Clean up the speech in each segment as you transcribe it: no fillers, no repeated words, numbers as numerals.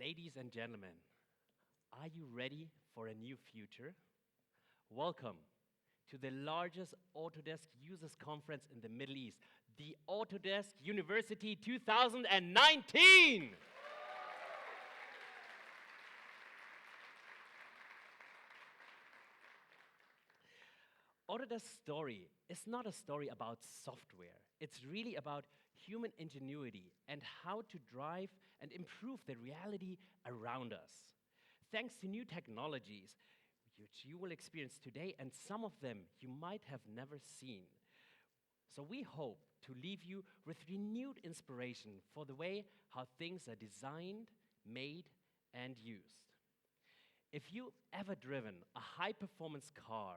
Ladies and gentlemen, are you ready for a new future? Welcome to the largest Autodesk users conference in the Middle East, the Autodesk University 2019! Autodesk's story is not a story about software. It's really about human ingenuity and how to drive and improve the reality around us. Thanks to new technologies, which you will experience today, and some of them you might have never seen. So we hope to leave you with renewed inspiration for the way how things are designed, made, and used. If you've ever driven a high-performance car,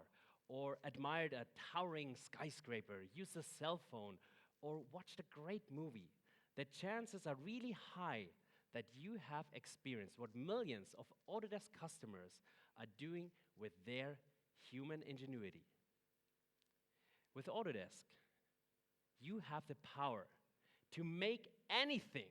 or admired a towering skyscraper, used a cell phone, or watched a great movie, the chances are really high that you have experienced what millions of Autodesk customers are doing with their human ingenuity. With Autodesk, you have the power to make anything.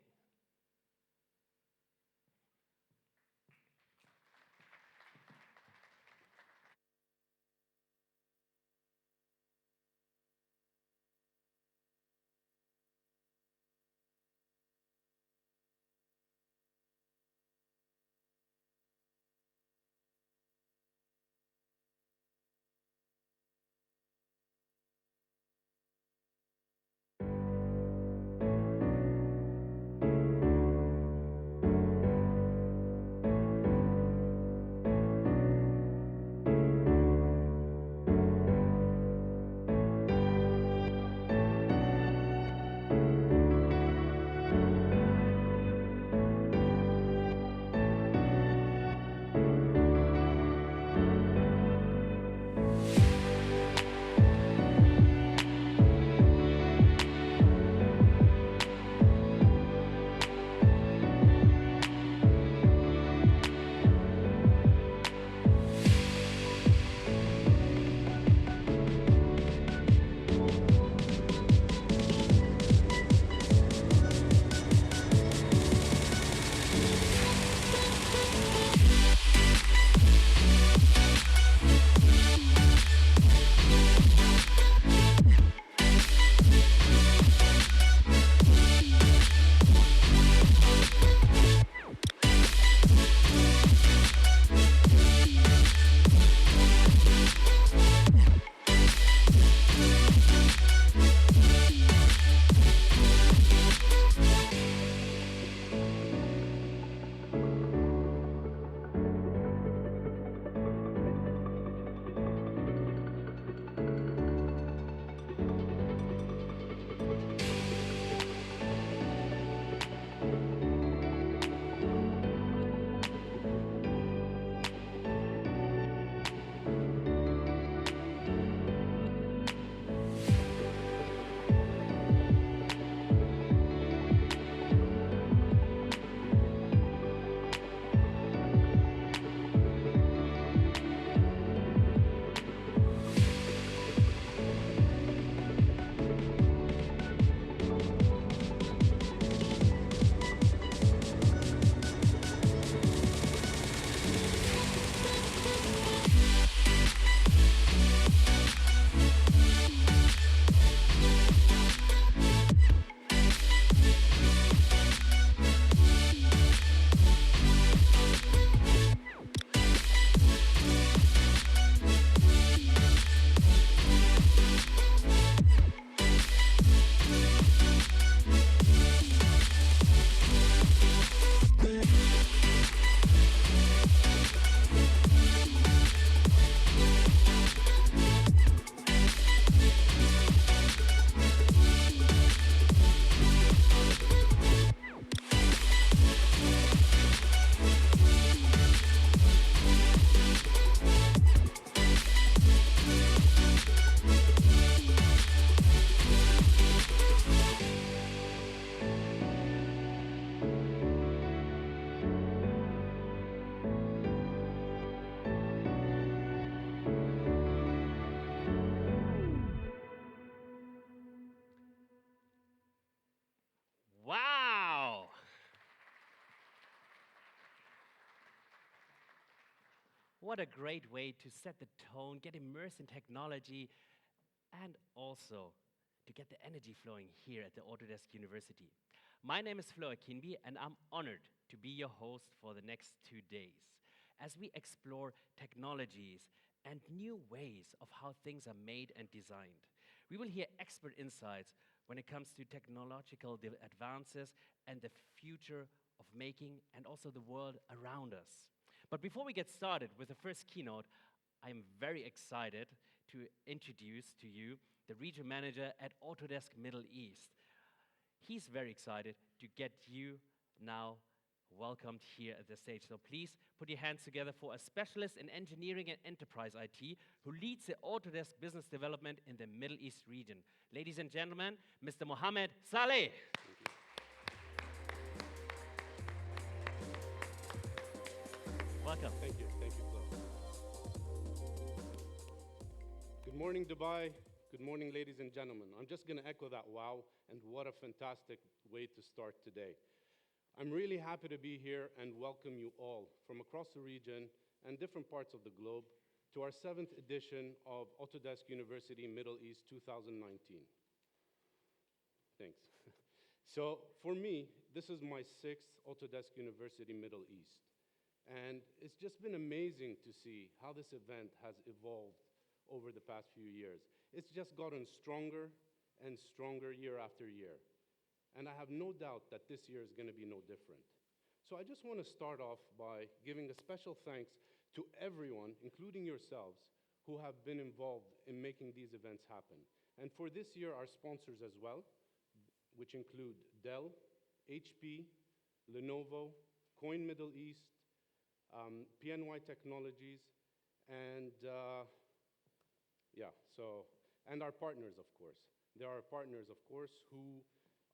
What a great way to set the tone, get immersed in technology, and also to get the energy flowing here at the Autodesk University. My name is Flo Akinbi, and I'm honored to be your host for the next 2 days as we explore technologies and new ways of how things are made and designed. We will hear expert insights when it comes to technological advances and the future of making and also the world around us. But before we get started with the first keynote, I'm very excited to introduce to you the region manager at Autodesk Middle East. He's very excited to get you now welcomed here at the stage. So please put your hands together for a specialist in engineering and enterprise IT who leads the Autodesk business development in the Middle East region. Ladies and gentlemen, Mr. Mohammed Saleh. Welcome. Thank you, Flo. Good morning, Dubai. Good morning, ladies and gentlemen. I'm just going to echo that wow, and what a fantastic way to start today. I'm really happy to be here and welcome you all from across the region and different parts of the globe to our 7th edition of Autodesk University Middle East 2019. Thanks. So for me, this is my 6th Autodesk University Middle East. And it's just been amazing to see how this event has evolved over the past few years. It's just gotten stronger and stronger year after year. And I have no doubt that this year is going to be no different. So I just want to start off by giving a special thanks to everyone, including yourselves, who have been involved in making these events happen. And for this year, our sponsors as well, which include Dell, HP, Lenovo, Coin Middle East, PNY Technologies, and and our partners, of course. There are partners, of course, who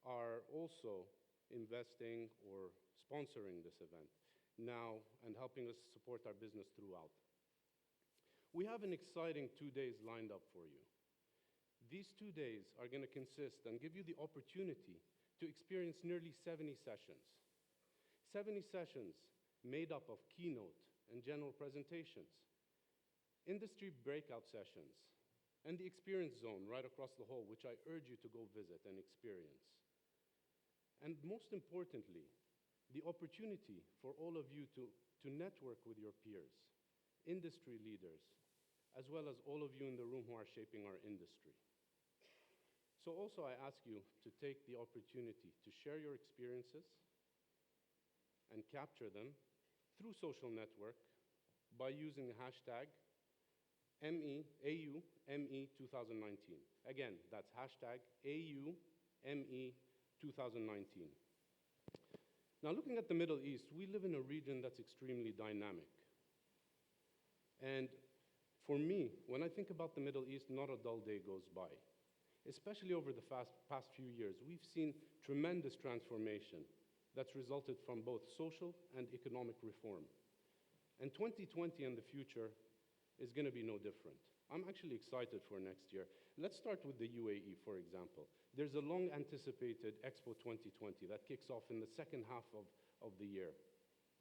are also investing or sponsoring this event now and helping us support our business throughout. We have an exciting 2 days lined up for you. These 2 days are going to consist and give you the opportunity to experience nearly 70 sessions. 70 sessions made up of keynote and general presentations, industry breakout sessions, and the experience zone right across the hall, which I urge you to go visit and experience. And most importantly, the opportunity for all of you to network with your peers, industry leaders, as well as all of you in the room who are shaping our industry. So also I ask you to take the opportunity to share your experiences and capture them through social network by using the hashtag AUME2019. Again, that's hashtag AUME2019. Now, looking at the Middle East, we live in a region that's extremely dynamic. And for me, when I think about the Middle East, not a dull day goes by. Especially over the past few years, we've seen tremendous transformation that's resulted from both social and economic reform. And 2020 and the future is going to be no different. I'm actually excited for next year. Let's start with the UAE, for example. There's a long-anticipated Expo 2020 that kicks off in the second half of the year.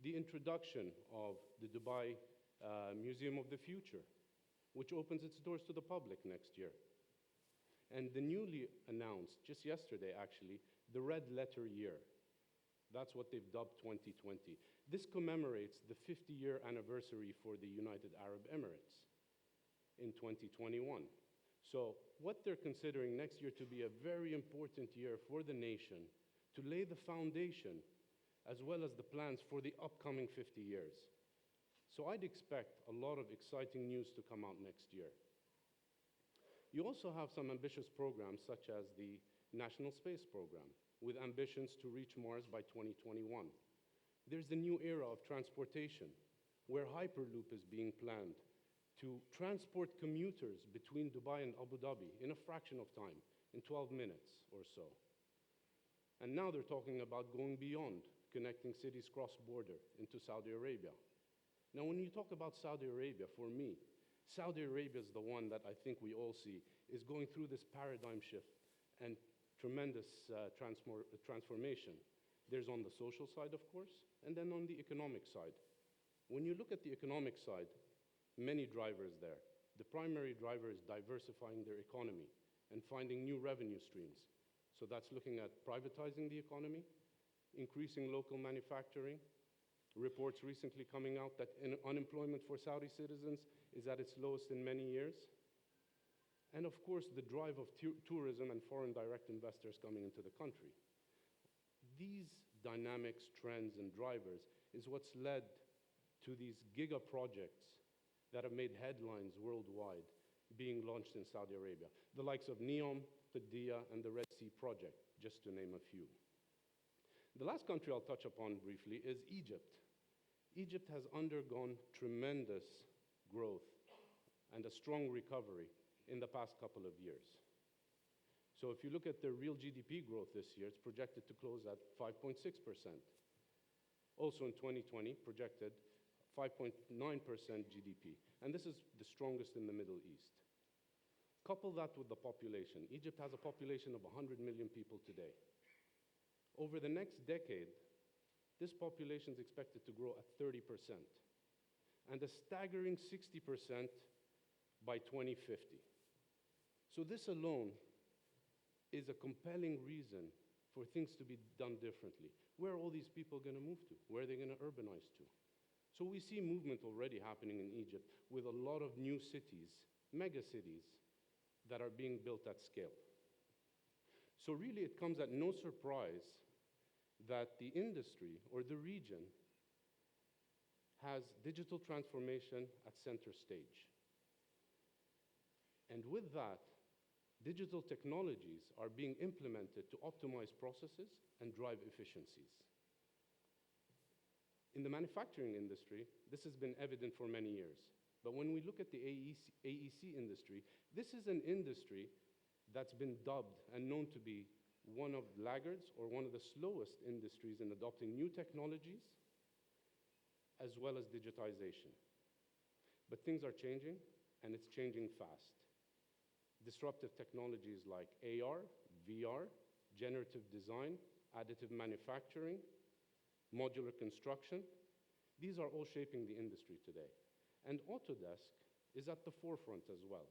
The introduction of the Dubai Museum of the Future, which opens its doors to the public next year. And the newly announced, just yesterday actually, the Red Letter Year. That's what they've dubbed 2020. This commemorates the 50-year anniversary for the United Arab Emirates in 2021. So what they're considering next year to be a very important year for the nation to lay the foundation as well as the plans for the upcoming 50 years. So I'd expect a lot of exciting news to come out next year. You also have some ambitious programs such as the National Space Program, with ambitions to reach Mars by 2021. There's the new era of transportation, where Hyperloop is being planned to transport commuters between Dubai and Abu Dhabi in a fraction of time, in 12 minutes or so. And now they're talking about going beyond, connecting cities cross-border into Saudi Arabia. Now, when you talk about Saudi Arabia, for me, Saudi Arabia is the one that I think we all see is going through this paradigm shift and tremendous transformation. There's on the social side, of course, and then on the economic side. When you look at the economic side, Many drivers there. The primary driver is diversifying their economy and finding new revenue streams. So that's looking at privatizing the economy, increasing local manufacturing. Reports recently coming out that unemployment for Saudi citizens is at its lowest in many years. And of course, the drive of tourism and foreign direct investors coming into the country. These dynamics, trends, and drivers is what's led to these giga projects that have made headlines worldwide being launched in Saudi Arabia. The likes of NEOM, Qiddiya, and the Red Sea Project, just to name a few. The last country I'll touch upon briefly is Egypt. Egypt has undergone tremendous growth and a strong recovery in the past couple of years. So if you look at their real GDP growth this year, it's projected to close at 5.6%. Also in 2020, projected 5.9% GDP. And this is the strongest in the Middle East. Couple that with the population. Egypt has a population of 100 million people today. Over the next decade, this population is expected to grow at 30%, and a staggering 60% by 2050. So this alone is a compelling reason for things to be done differently. Where are all these people going to move to? Where are they going to urbanize to? So we see movement already happening in Egypt with a lot of new cities, mega cities, that are being built at scale. So really it comes at no surprise that the industry or the region has digital transformation at center stage. And with that, digital technologies are being implemented to optimize processes and drive efficiencies. In the manufacturing industry, this has been evident for many years. But when we look at the AEC industry, this is an industry that's been dubbed and known to be one of laggards or one of the slowest industries in adopting new technologies as well as digitization. But things are changing, and it's changing fast. Disruptive technologies like AR, VR, generative design, additive manufacturing, modular construction, these are all shaping the industry today. And Autodesk is at the forefront as well,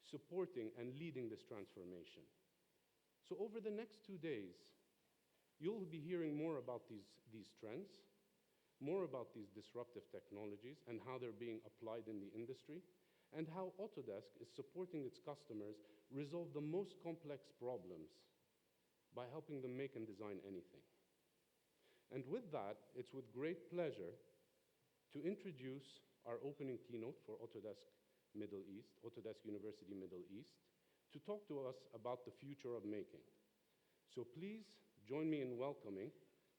supporting and leading this transformation. So over the next 2 days, you'll be hearing more about these trends, more about these disruptive technologies and how they're being applied in the industry, and how Autodesk is supporting its customers resolve the most complex problems by helping them make and design anything. And with that, it's with great pleasure to introduce our opening keynote for Autodesk Middle East, Autodesk University Middle East, to talk to us about the future of making. So please join me in welcoming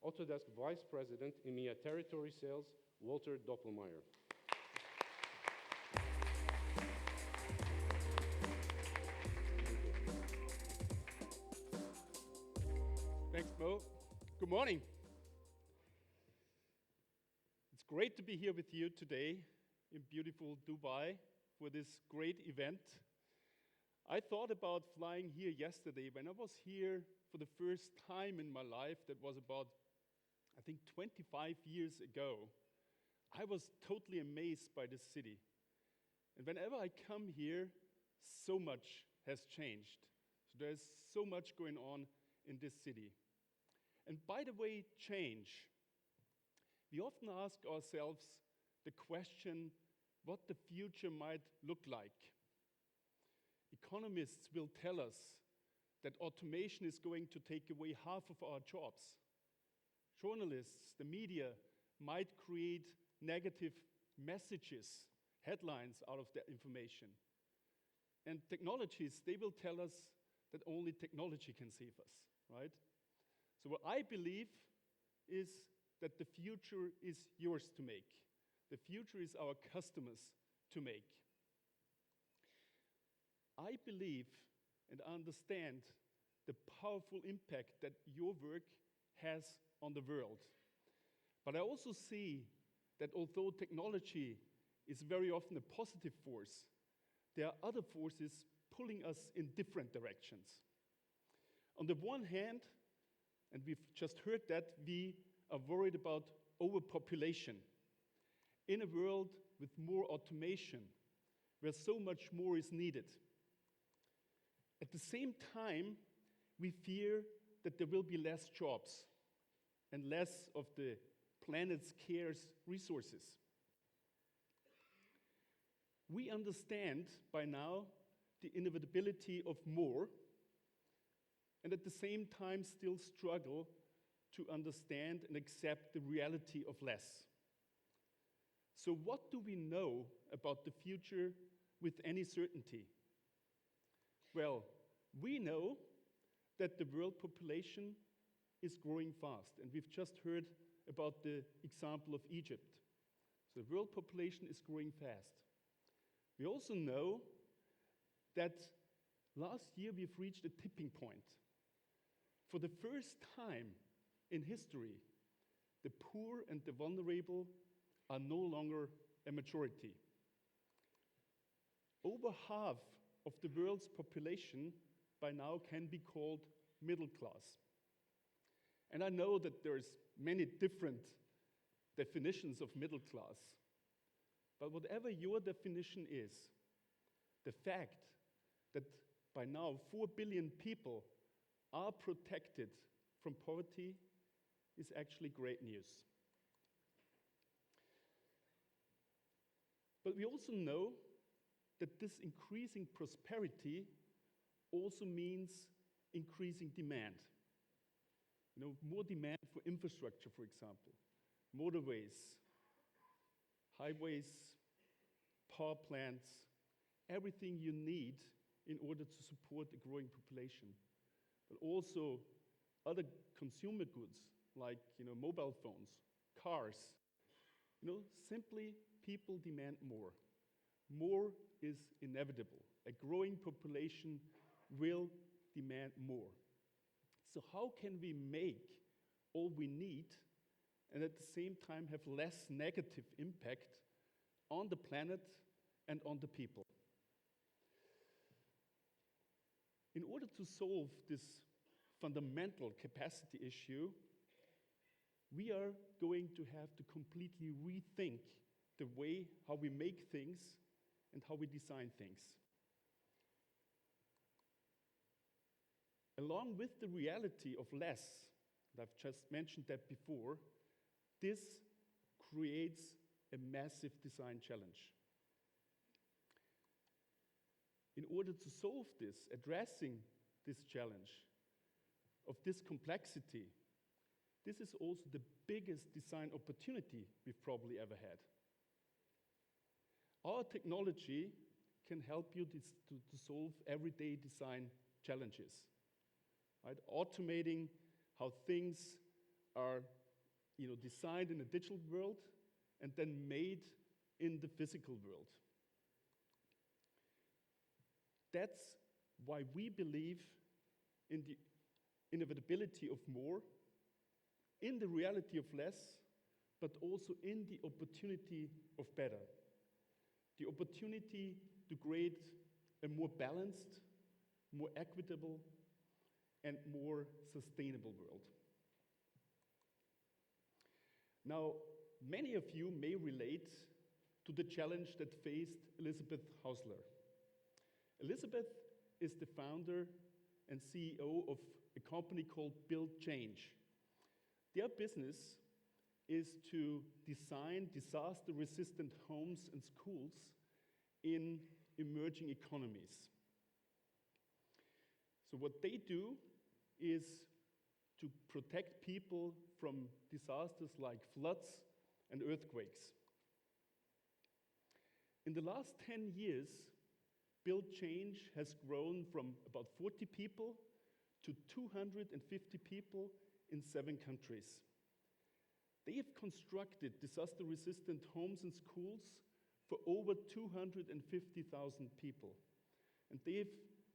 Autodesk Vice President, EMEA Territory Sales, Walter Doppelmayr. Thanks, Mo. Good morning. It's great to be here with you today in beautiful Dubai for this great event. I thought about flying here yesterday. When I was here for the first time in my life, that was about, I think, 25 years ago, I was totally amazed by this city. And whenever I come here, so much has changed. So there's so much going on in this city. And by the way, change. We often ask ourselves the question, what the future might look like. Economists will tell us that automation is going to take away half of our jobs. Journalists, the media, might create negative messages, headlines out of that information. And technologists, they will tell us that only technology can save us, right? So what I believe is that the future is yours to make. The future is our customers to make. I believe and understand the powerful impact that your work has on the world. But I also see that although technology is very often a positive force, there are other forces pulling us in different directions. On the one hand, and we've just heard that, we are worried about overpopulation in a world with more automation, where so much more is needed. At the same time, we fear that there will be less jobs and less of the planet's scarce resources. We understand by now the inevitability of more, and at the same time still struggle to understand and accept the reality of less. So what do we know about the future with any certainty? Well, we know that the world population is growing fast, and we've just heard about the example of Egypt. So the world population is growing fast. We also know that last year we've reached a tipping point. For the first time in history, the poor and the vulnerable are no longer a majority. Over half of the world's population by now can be called middle class. And I know that there's many different definitions of middle class, but whatever your definition is, the fact that by now 4 billion people are protected from poverty is actually great news. But we also know that this increasing prosperity also means increasing demand. More demand for infrastructure, for example, motorways, highways, power plants, everything you need in order to support a growing population. But also other consumer goods like mobile phones, cars. Simply people demand more. More is inevitable. A growing population will demand more. So how can we make all we need and at the same time have less negative impact on the planet and on the people? In order to solve this fundamental capacity issue, we are going to have to completely rethink the way how we make things and how we design things. Along with the reality of less, and I've just mentioned that before, this creates a massive design challenge. In order to solve this, addressing this challenge of this complexity, this is also the biggest design opportunity we've probably ever had. Our technology can help you to solve everyday design challenges. Right? Automating how things are designed in a digital world and then made in the physical world. That's why we believe in the inevitability of more, in the reality of less, but also in the opportunity of better. The opportunity to create a more balanced, more equitable, and more sustainable world. Now, many of you may relate to the challenge that faced Elisabeth Hausler. Elisabeth is the founder and CEO of a company called Build Change. Their business is to design disaster-resistant homes and schools in emerging economies. So what they do is to protect people from disasters like floods and earthquakes. In the last 10 years, Build Change has grown from about 40 people to 250 people in 7 countries. They have constructed disaster-resistant homes and schools for over 250,000 people. And they have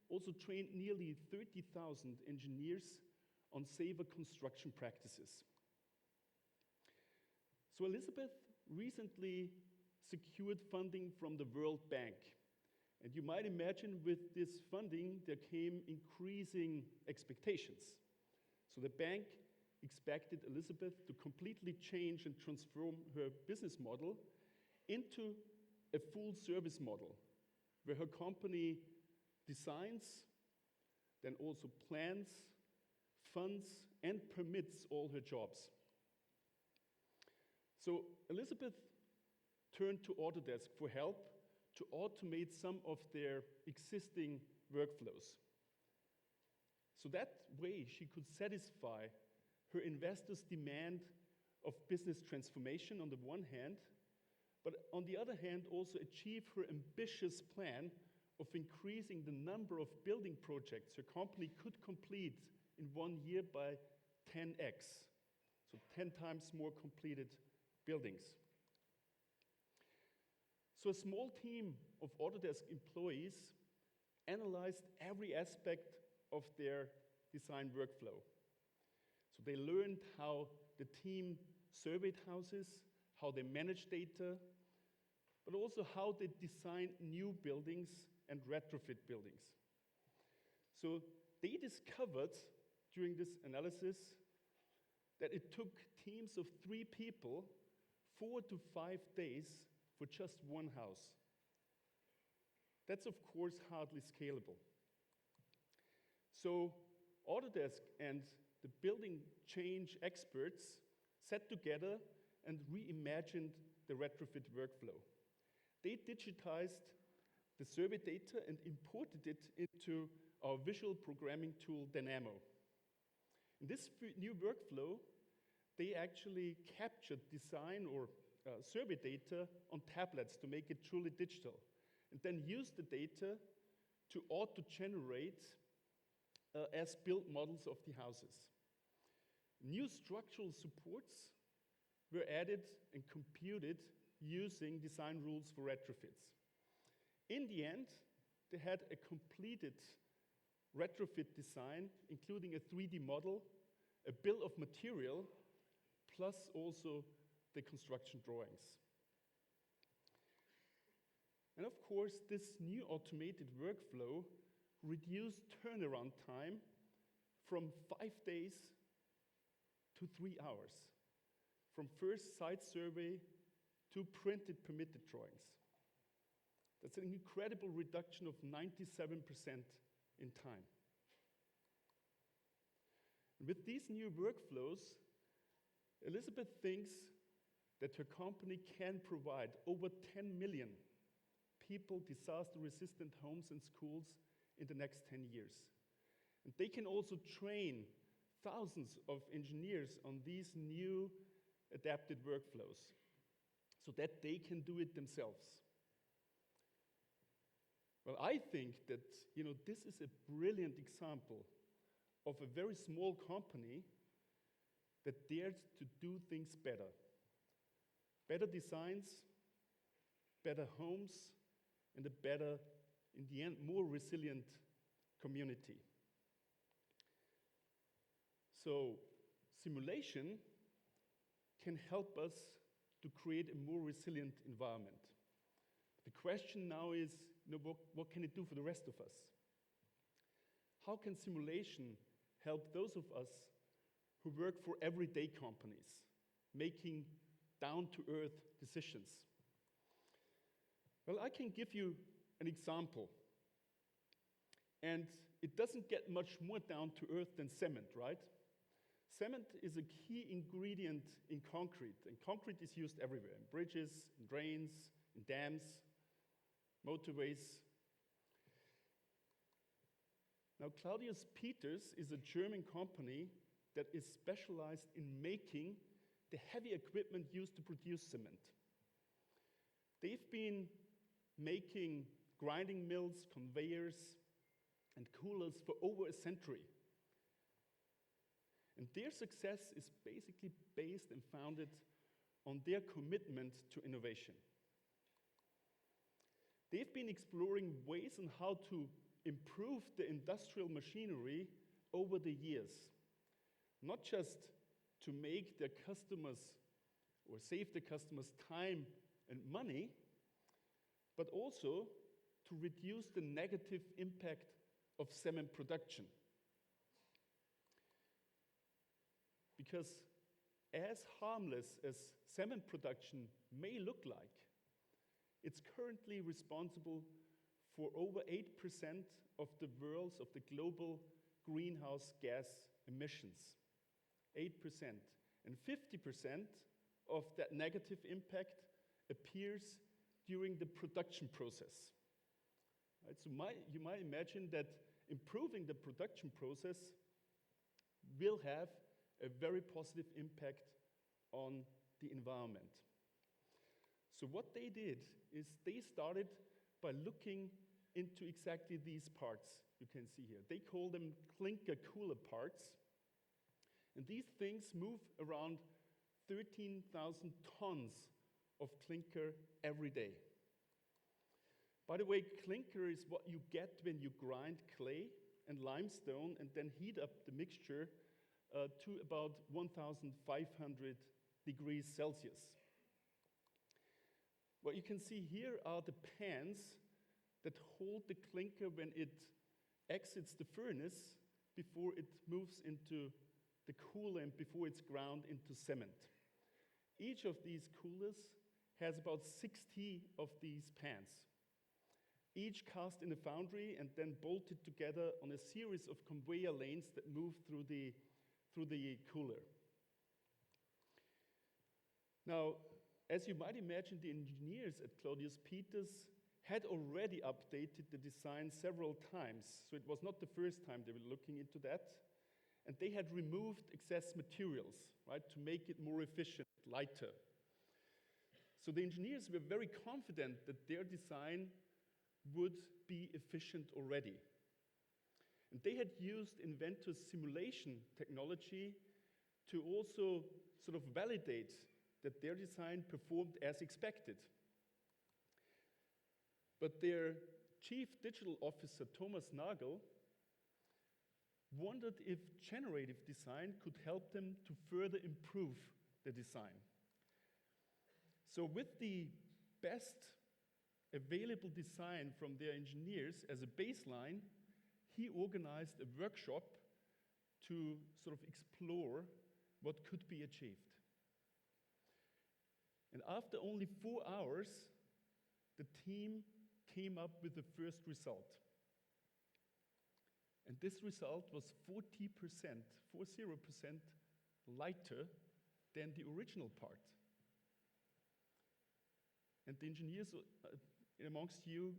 also trained nearly 30,000 engineers on safer construction practices. So Elisabeth recently secured funding from the World Bank. And you might imagine with this funding, there came increasing expectations. So the bank expected Elisabeth to completely change and transform her business model into a full service model where her company designs, then also plans, funds, and permits all her jobs. So Elizabeth turned to Autodesk for help to automate some of their existing workflows. So that way she could satisfy her investors' demand of business transformation on the one hand, but on the other hand also achieve her ambitious plan of increasing the number of building projects her company could complete in 1 year by 10x, so 10 times more completed buildings. So a small team of Autodesk employees analyzed every aspect of their design workflow. So they learned how the team surveyed houses, how they manage data, but also how they design new buildings and retrofit buildings. So they discovered during this analysis that it took teams of 3 people 4 to 5 days for just one house. That's of course hardly scalable. So Autodesk and the building change experts sat together and reimagined the retrofit workflow. They digitized the survey data and imported it into our visual programming tool, Dynamo. In this new workflow, they actually captured design or survey data on tablets to make it truly digital, and then used the data to auto-generate as-built models of the houses. New structural supports were added and computed using design rules for retrofits. In the end, they had a completed retrofit design, including a 3D model, a bill of material, plus also the construction drawings. And of course, this new automated workflow reduced turnaround time from 5 days to 3 hours, from first site survey to printed permitted drawings. That's an incredible reduction of 97% in time. And with these new workflows, Elizabeth thinks that her company can provide over 10 million people disaster-resistant homes and schools in the next 10 years. And they can also train thousands of engineers on these new adapted workflows so that they can do it themselves. Well, I think that this is a brilliant example of a very small company that dared to do things better. Better designs, better homes, and a better, in the end, more resilient community. So simulation can help us to create a more resilient environment. The question now is, what can it do for the rest of us? How can simulation help those of us who work for everyday companies, making down-to-earth decisions? Well, I can give you an example. And it doesn't get much more down to earth than cement, right? Cement is a key ingredient in concrete, and concrete is used everywhere, in bridges, in drains, in dams, motorways. Now, Claudius Peters is a German company that is specialized in making the heavy equipment used to produce cement. They've been making grinding mills, conveyors, and coolers for over a century. And their success is basically based and founded on their commitment to innovation. They've been exploring ways on how to improve the industrial machinery over the years, not just to make their customers or save the customers time and money, but also to reduce the negative impact of cement production. Because as harmless as cement production may look like, It's currently responsible for over 8% of the global greenhouse gas emissions. 8%. And 50% of that negative impact appears during the production process. Right? So you might imagine that improving the production process will have a very positive impact on the environment. So what they did is they started by looking into exactly these parts you can see here. They call them clinker cooler parts. And these things move around 13,000 tons of clinker every day. By the way, clinker is what you get when you grind clay and limestone and then heat up the mixture to about 1,500 degrees Celsius. What you can see here are the pans that hold the clinker when it exits the furnace before it moves into the cooler and before it's ground into cement. Each of these coolers has about 60 of these pans, each cast in a foundry and then bolted together on a series of conveyor lanes that move through the cooler. Now, as you might imagine, the engineers at Claudius Peters had already updated the design several times, so it was not the first time they were looking into that. And they had removed excess materials, right, to make it more efficient, lighter. So the engineers were very confident that their design would be efficient already. And they had used Inventor's simulation technology to also sort of validate that their design performed as expected. But their chief digital officer, Thomas Nagel, wondered if generative design could help them to further improve the design. So with the best available design from their engineers as a baseline, he organized a workshop to sort of explore what could be achieved. And after only 4 hours, the team came up with the first result. And this result was 40% lighter than the original part. And the engineers amongst you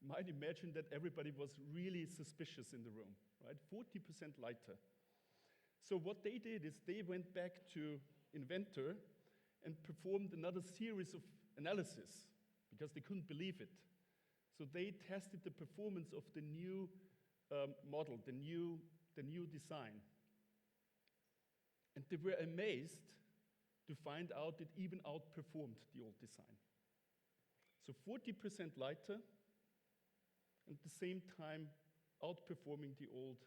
might imagine that everybody was really suspicious in the room, right? 40% lighter. So what they did is they went back to Inventor and performed another series of analysis because they couldn't believe it. So they tested the performance of the new model, the new design. And they were amazed to find out it even outperformed the old design. So 40% lighter, and at the same time outperforming the old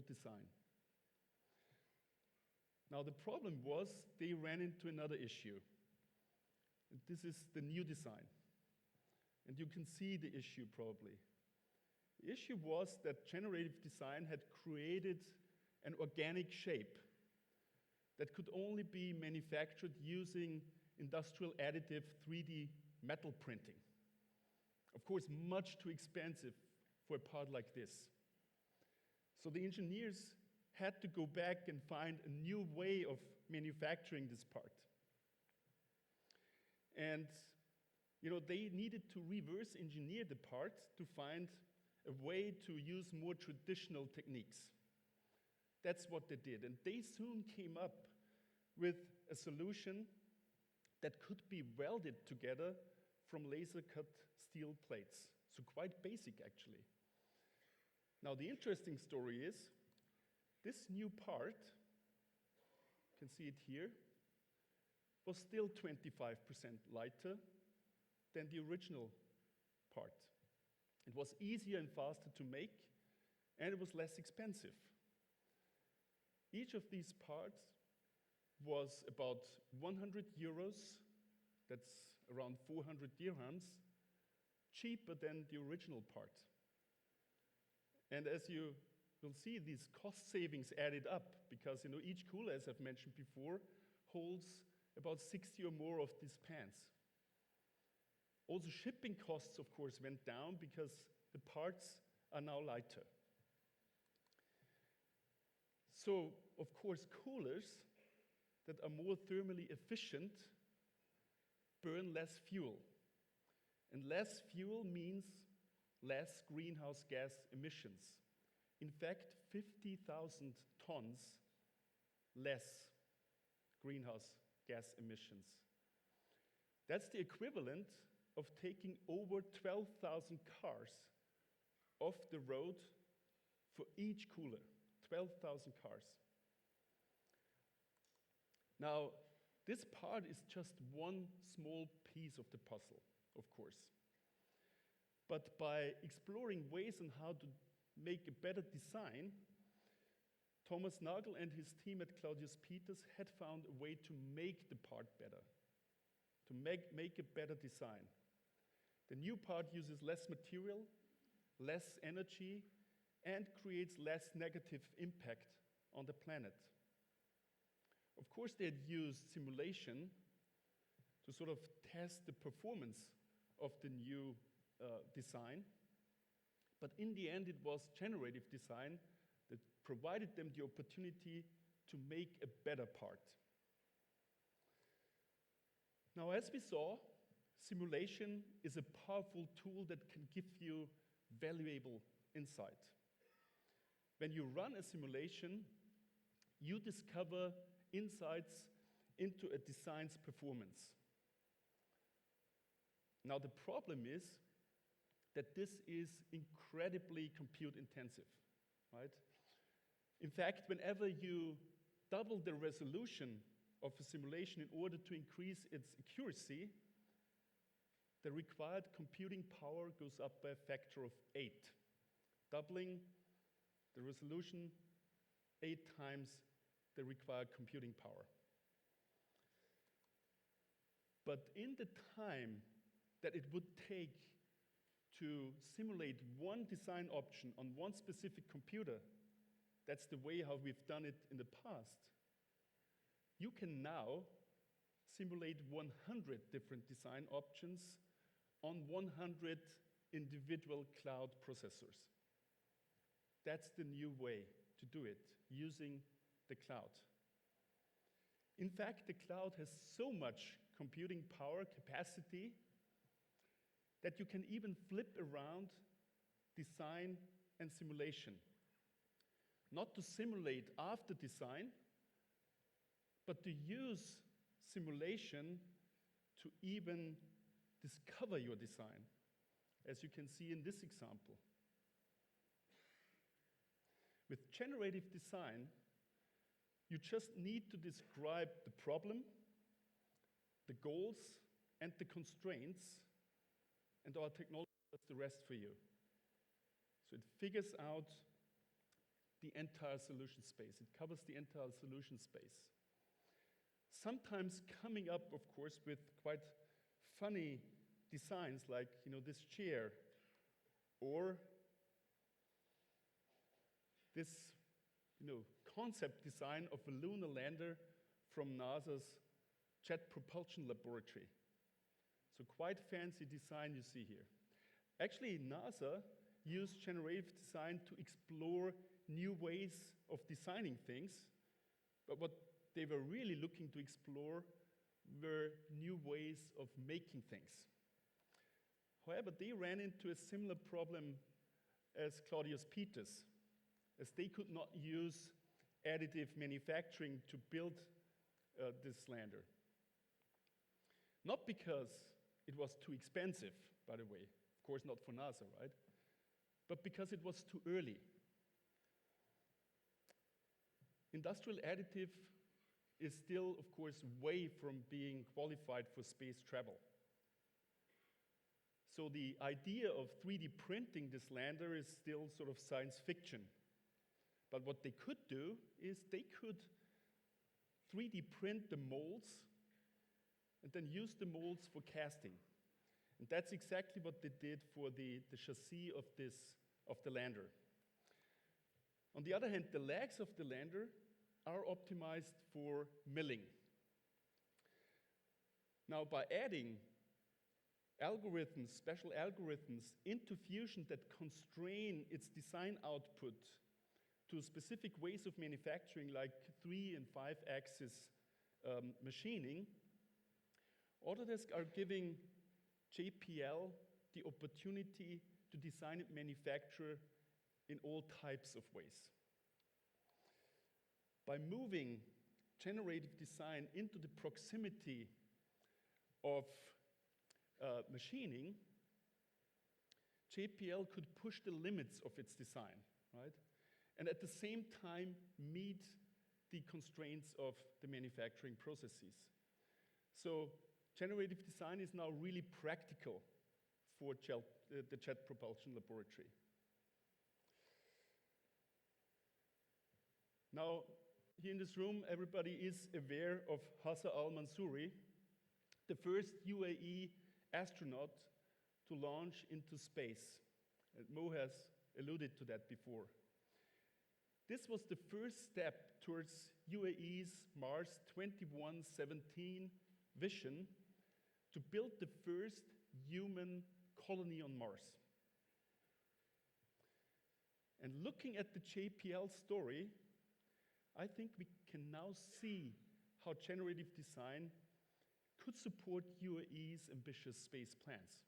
design. Now the problem was they ran into another issue. And this is the new design. And you can see the issue probably. The issue was that generative design had created an organic shape that could only be manufactured using industrial additive 3D metal printing. Of course, much too expensive for a part like this. So the engineers had to go back and find a new way of manufacturing this part. And they needed to reverse engineer the part to find a way to use more traditional techniques. That's what they did. And they soon came up with a solution that could be welded together from laser-cut steel plates. So quite basic, actually. Now, the interesting story is, this new part, you can see it here, was still 25% lighter than the original part. It was easier and faster to make, and it was less expensive. Each of these parts was about 100 euros, that's around 400 dirhams, cheaper than the original part. And as you will see, these cost savings added up because each cooler, as I've mentioned before, holds about 60 or more of these pans. Also, shipping costs, of course, went down because the parts are now lighter. So, of course, coolers that are more thermally efficient burn less fuel. And less fuel means less greenhouse gas emissions. In fact, 50,000 tons less greenhouse gas emissions. That's the equivalent of taking over 12,000 cars off the road for each cooler. 12,000 cars. Now, this part is just one small piece of the puzzle, of course. But by exploring ways on how to make a better design, Thomas Nagel and his team at Claudius Peters had found a way to make the part better, to make a better design. The new part uses less material, less energy, and creates less negative impact on the planet. Of course, they had used simulation to sort of test the performance of the new design. But in the end, it was generative design that provided them the opportunity to make a better part. Now, as we saw, simulation is a powerful tool that can give you valuable insight. When you run a simulation, you discover insights into a design's performance. Now, the problem is that this is incredibly compute intensive, right? In fact, whenever you double the resolution of a simulation in order to increase its accuracy, the required computing power goes up by a factor of 8, doubling the resolution 8 times the required computing power. But in the time that it would take to simulate one design option on one specific computer, that's the way how we've done it in the past, you can now simulate 100 different design options on 100 individual cloud processors. That's the new way to do it, using the cloud. In fact, the cloud has so much computing power capacity that you can even flip around design and simulation. Not to simulate after design, but to use simulation to even discover your design, as you can see in this example. With generative design, you just need to describe the problem, the goals, and the constraints, and our technology does the rest for you. So it figures out the entire solution space. It covers the entire solution space. Sometimes coming up, of course, with quite funny designs like, this chair, or this, concept design of a lunar lander from NASA's Jet Propulsion Laboratory. So quite fancy design you see here. Actually, NASA used generative design to explore new ways of designing things, but what they were really looking to explore were new ways of making things. However, they ran into a similar problem as Claudius Peters, as they could not use additive manufacturing to build this lander. Not because it was too expensive, by the way, of course not for NASA, right? But because it was too early. Industrial additive is still, of course, way from being qualified for space travel. So the idea of 3D printing this lander is still sort of science fiction. But what they could do is they could 3D print the molds and then use the molds for casting. And that's exactly what they did for the chassis of the lander. On the other hand, the legs of the lander are optimized for milling. Now, by adding algorithms, special algorithms into Fusion that constrain its design output to specific ways of manufacturing like 3 and 5 axis machining, Autodesk are giving JPL the opportunity to design and manufacture in all types of ways. By moving generative design into the proximity of machining, JPL could push the limits of its design, right? And at the same time meet the constraints of the manufacturing processes. So generative design is now really practical for the Jet Propulsion Laboratory. Now, here in this room, everybody is aware of Hassan al-Mansouri, the first UAE astronaut to launch into space. And Mo has alluded to that before. This was the first step towards UAE's Mars 2117 vision to build the first human colony on Mars. And looking at the JPL story, I think we can now see how generative design could support UAE's ambitious space plans.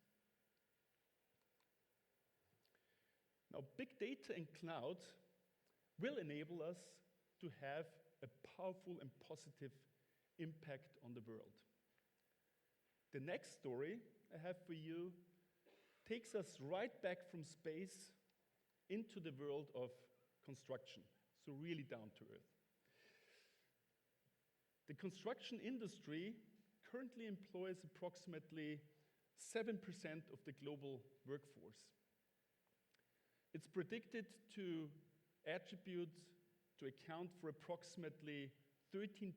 Now, big data and cloud will enable us to have a powerful and positive impact on the world. The next story I have for you takes us right back from space into the world of construction, so really down to earth. The construction industry currently employs approximately 7% of the global workforce. It's predicted to account for approximately 13%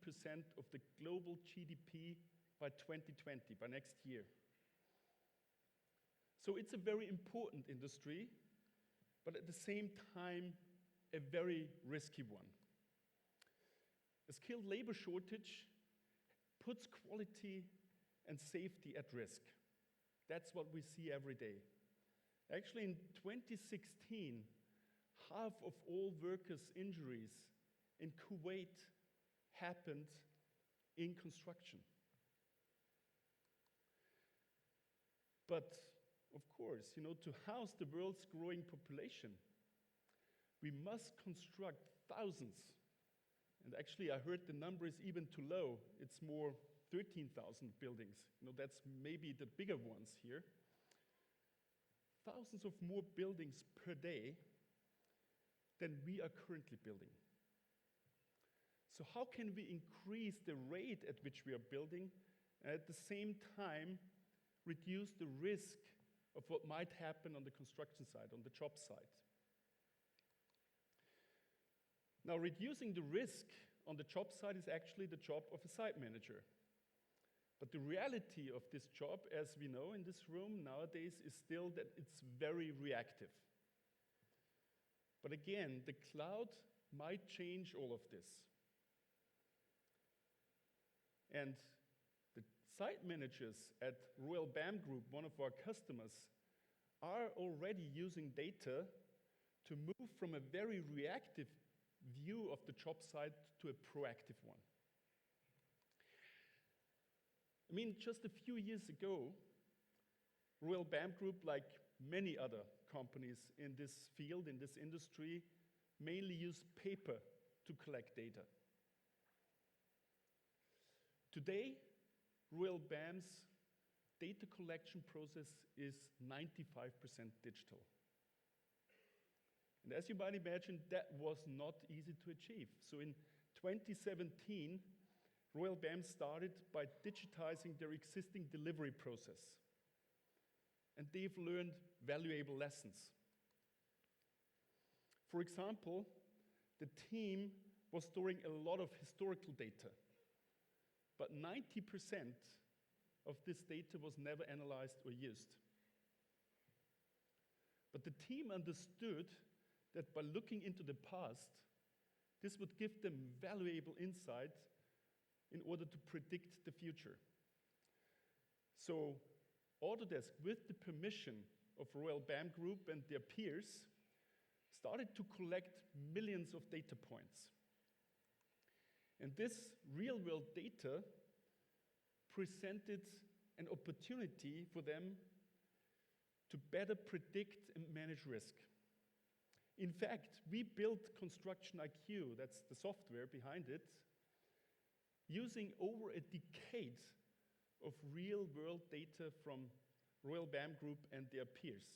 of the global GDP by 2020, by next year. So it's a very important industry, but at the same time, a very risky one. A skilled labor shortage puts quality and safety at risk. That's what we see every day. Actually, in 2016, half of all workers' injuries in Kuwait happened in construction. But of course, to house the world's growing population, we must construct thousands. And actually, I heard the number is even too low. It's more 13,000 buildings. That's maybe the bigger ones here. Thousands of more buildings per day than we are currently building. So how can we increase the rate at which we are building and at the same time reduce the risk of what might happen on the construction site, on the job site? Now, reducing the risk on the job site is actually the job of a site manager. But the reality of this job, as we know in this room nowadays, is still that it's very reactive. But again, the cloud might change all of this. And the site managers at Royal BAM Group, one of our customers, are already using data to move from a very reactive view of the job site to a proactive one. I mean, just a few years ago, Royal BAM Group, like many other companies in this field, in this industry, mainly use paper to collect data. Today, Royal BAM's data collection process is 95% digital. And as you might imagine, that was not easy to achieve. So in 2017, Royal BAM started by digitizing their existing delivery process. And they've learned valuable lessons. For example, the team was storing a lot of historical data, but 90% of this data was never analyzed or used. But the team understood that by looking into the past, this would give them valuable insight in order to predict the future. So Autodesk, with the permission of Royal BAM Group and their peers, started to collect millions of data points. And this real-world data presented an opportunity for them to better predict and manage risk. In fact, we built Construction IQ, that's the software behind it, using over a decade of real-world data from Royal BAM Group and their peers.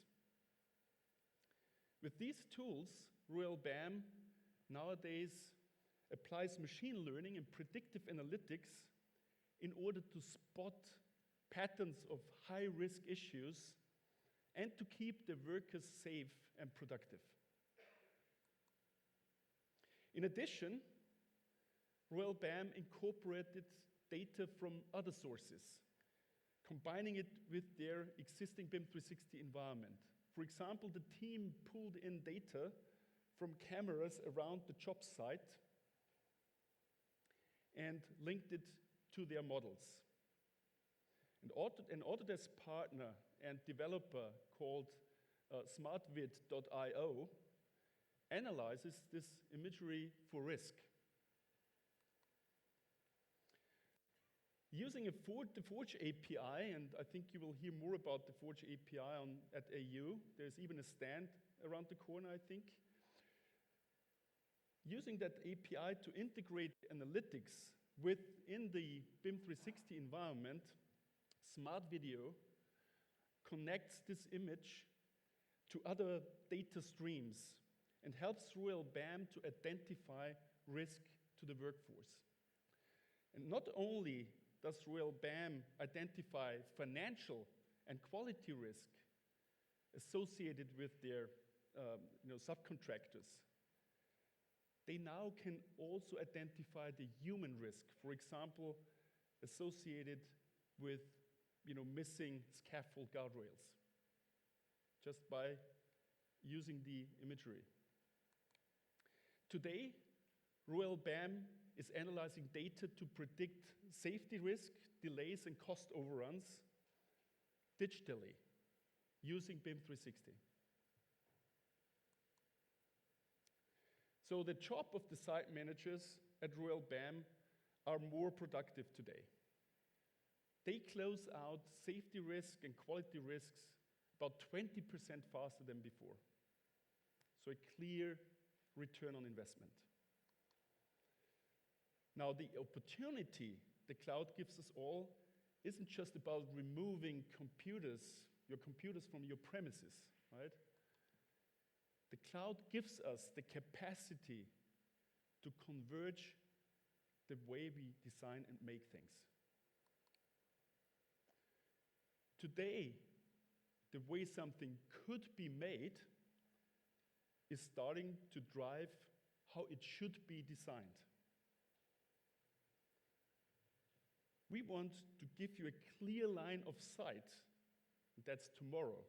With these tools, Royal BAM nowadays applies machine learning and predictive analytics in order to spot patterns of high-risk issues and to keep the workers safe and productive. In addition, Royal BAM incorporated data from other sources, combining it with their existing BIM 360 environment. For example, the team pulled in data from cameras around the job site and linked it to their models. An Autodesk partner and developer called smartvid.io analyzes this imagery for risk. Using the Forge API, and I think you will hear more about the Forge API at AU, there's even a stand around the corner, I think. Using that API to integrate analytics within the BIM 360 environment, Smart Video connects this image to other data streams and helps Royal BAM to identify risk to the workforce. And not only does Royal BAM identify financial and quality risk associated with their subcontractors, they now can also identify the human risk, for example, associated with missing scaffold guardrails, just by using the imagery. Today, Royal BAM is analyzing data to predict safety risk, delays, and cost overruns digitally using BIM 360. So the job of the site managers at Royal BAM are more productive today. They close out safety risk and quality risks about 20% faster than before. So a clear return on investment. Now, the opportunity the cloud gives us all isn't just about removing your computers from your premises, right? The cloud gives us the capacity to converge the way we design and make things. Today, the way something could be made is starting to drive how it should be designed. We want to give you a clear line of sight, and that's tomorrow.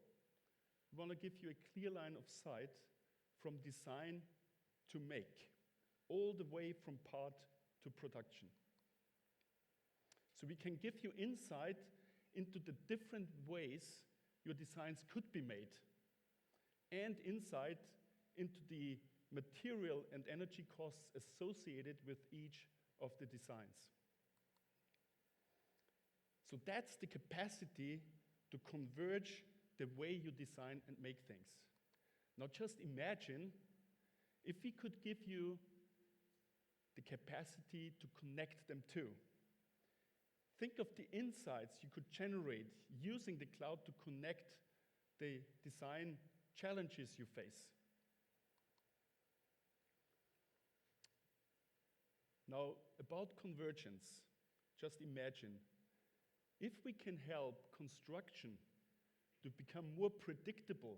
We want to give you a clear line of sight from design to make, all the way from part to production. So we can give you insight into the different ways your designs could be made, and insight into the material and energy costs associated with each of the designs. So that's the capacity to converge the way you design and make things. Now just imagine if we could give you the capacity to connect them too. Think of the insights you could generate using the cloud to connect the design challenges you face. Now, about convergence, just imagine if we can help construction to become more predictable,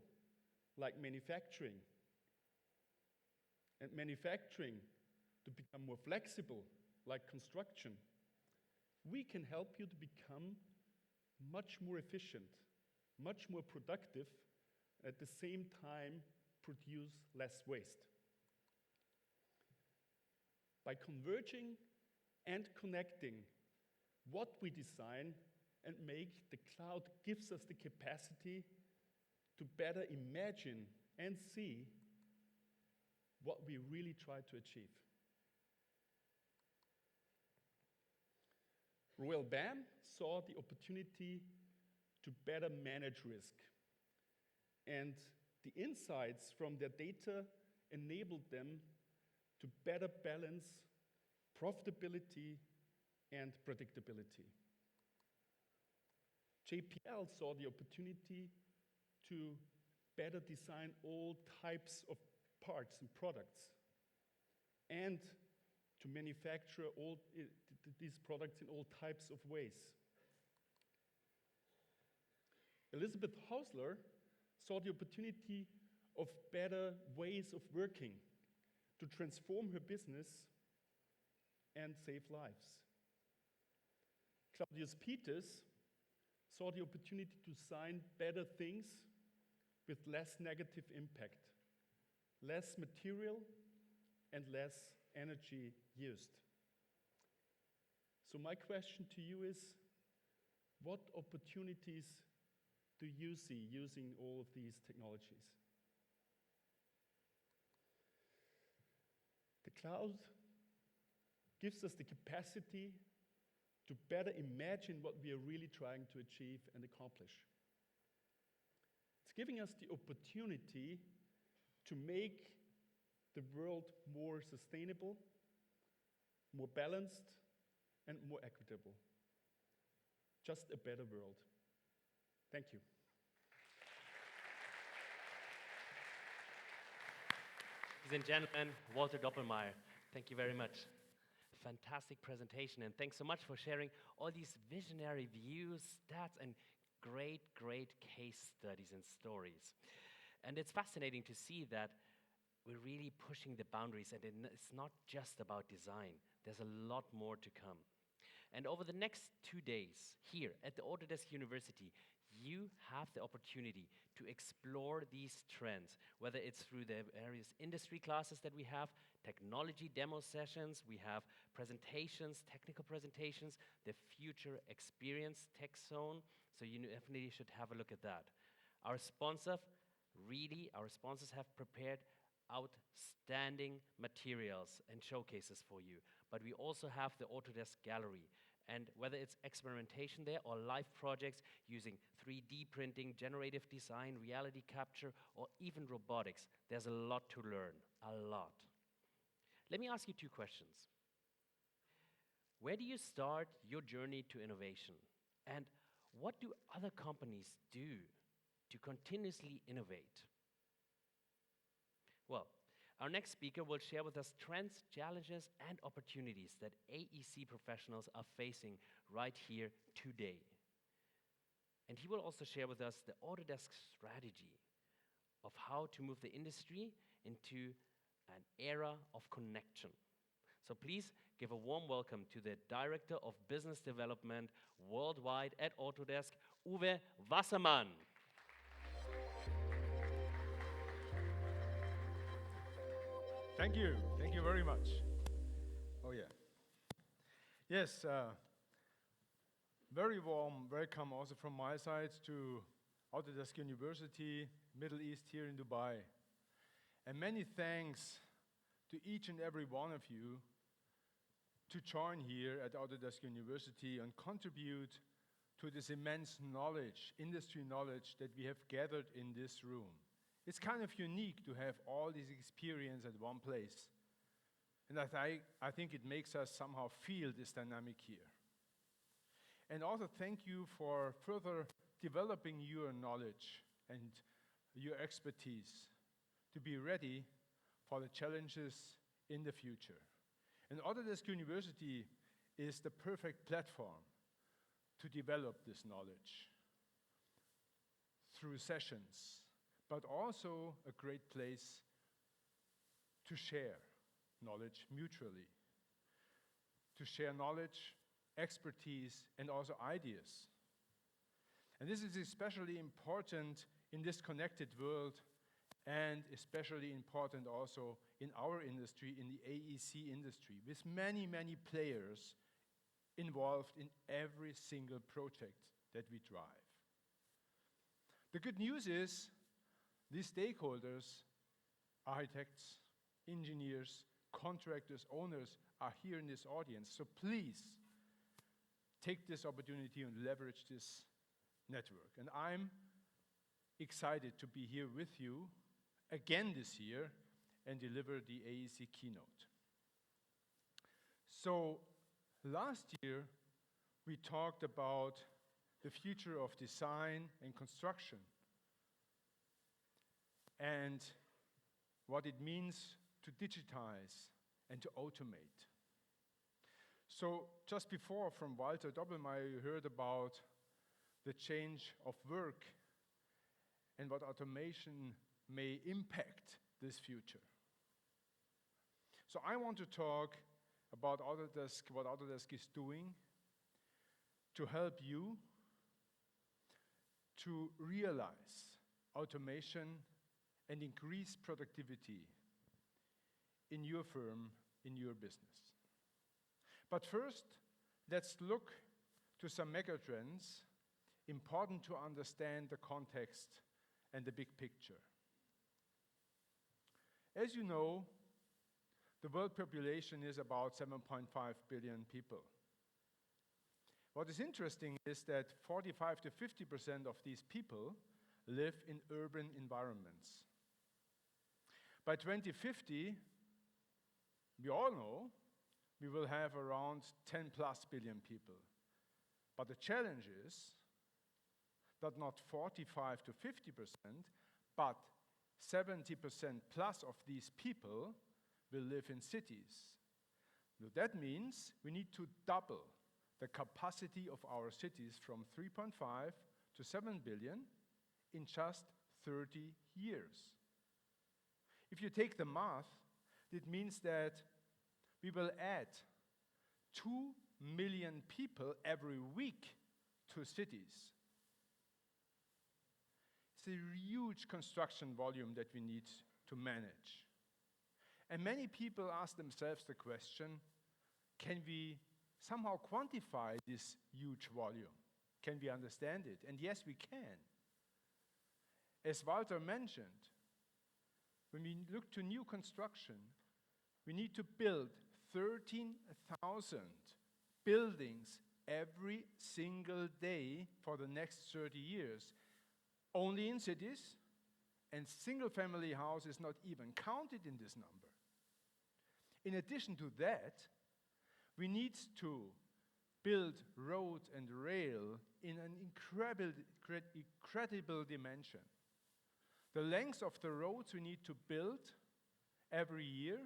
like manufacturing, and manufacturing to become more flexible, like construction, we can help you to become much more efficient, much more productive, at the same time produce less waste. By converging and connecting what we design and make the cloud gives us the capacity to better imagine and see what we really try to achieve. Royal BAM saw the opportunity to better manage risk, and the insights from their data enabled them to better balance profitability and predictability. JPL saw the opportunity to better design all types of parts and products and to manufacture these products in all types of ways. Elizabeth Hausler saw the opportunity of better ways of working to transform her business and save lives. Claudius Peters saw the opportunity to design better things with less negative impact, less material and less energy used. So my question to you is, what opportunities do you see using all of these technologies? The cloud gives us the capacity to better imagine what we are really trying to achieve and accomplish. It's giving us the opportunity to make the world more sustainable, more balanced, and more equitable. Just a better world. Thank you. Ladies and gentlemen, Walter Doppelmayr, thank you very much. Fantastic presentation, and thanks so much for sharing all these visionary views, stats, and great case studies and stories. And it's fascinating to see that we're really pushing the boundaries, and it's not just about design. There's a lot more to come. And over the next 2 days here at the Autodesk University, you have the opportunity to explore these trends, whether it's through the various industry classes that we have, technology demo sessions, we have presentations, technical presentations, the future experience tech zone, so you definitely should have a look at that. Our sponsors have prepared outstanding materials and showcases for you, but we also have the Autodesk Gallery. And whether it's experimentation there or live projects using 3D printing, generative design, reality capture, or even robotics, there's a lot to learn, a lot. Let me ask you 2 questions. Where do you start your journey to innovation? And what do other companies do to continuously innovate? Well, our next speaker will share with us trends, challenges, and opportunities that AEC professionals are facing right here today. And he will also share with us the Autodesk strategy of how to move the industry into an era of connection. So please give a warm welcome to the Director of Business Development worldwide at Autodesk, Uwe Wassermann. Thank you very much. Oh yeah. Yes, very warm welcome also from my side to Autodesk University, Middle East here in Dubai. And many thanks to each and every one of you to join here at Autodesk University and contribute to this immense knowledge, industry knowledge that we have gathered in this room. It's kind of unique to have all this experience at one place. And I think it makes us somehow feel this dynamic here. And also thank you for further developing your knowledge and your expertise to be ready for the challenges in the future. And Autodesk University is the perfect platform to develop this knowledge through sessions, but also a great place to share knowledge mutually, to share knowledge, expertise, and also ideas. And this is especially important in this connected world, and especially important also in our industry, in the AEC industry, with many players involved in every single project that we drive. The good news is these stakeholders, architects, engineers, contractors, owners are here in this audience. So please take this opportunity and leverage this network. And I'm excited to be here with you again this year and deliver the AEC keynote. So last year, we talked about the future of design and construction and what it means to digitize and to automate. So just before from Walter Doppelmayr, you heard about the change of work and what automation may impact this future. So I want to talk about Autodesk, what Autodesk is doing to help you to realize automation and increase productivity in your firm, in your business. But first, let's look to some megatrends important to understand the context and the big picture. As you know, the world population is about 7.5 billion people. What is interesting is that 45 to 50% of these people live in urban environments. By 2050, we all know we will have around 10 plus billion people. But the challenge is that not 45 to 50%, but 70% plus of these people will live in cities. Now that means we need to double the capacity of our cities from 3.5 to 7 billion in just 30 years. If you take the math, it means that we will add 2 million people every week to cities. It's a huge construction volume that we need to manage. And many people ask themselves the question, can we somehow quantify this huge volume? Can we understand it? And yes, we can. As Walter mentioned, when we look to new construction, we need to build 13,000 buildings every single day for the next 30 years, only in cities, and single-family houses not even counted in this number. In addition to that, we need to build road and rail in an incredible dimension. The length of the roads we need to build every year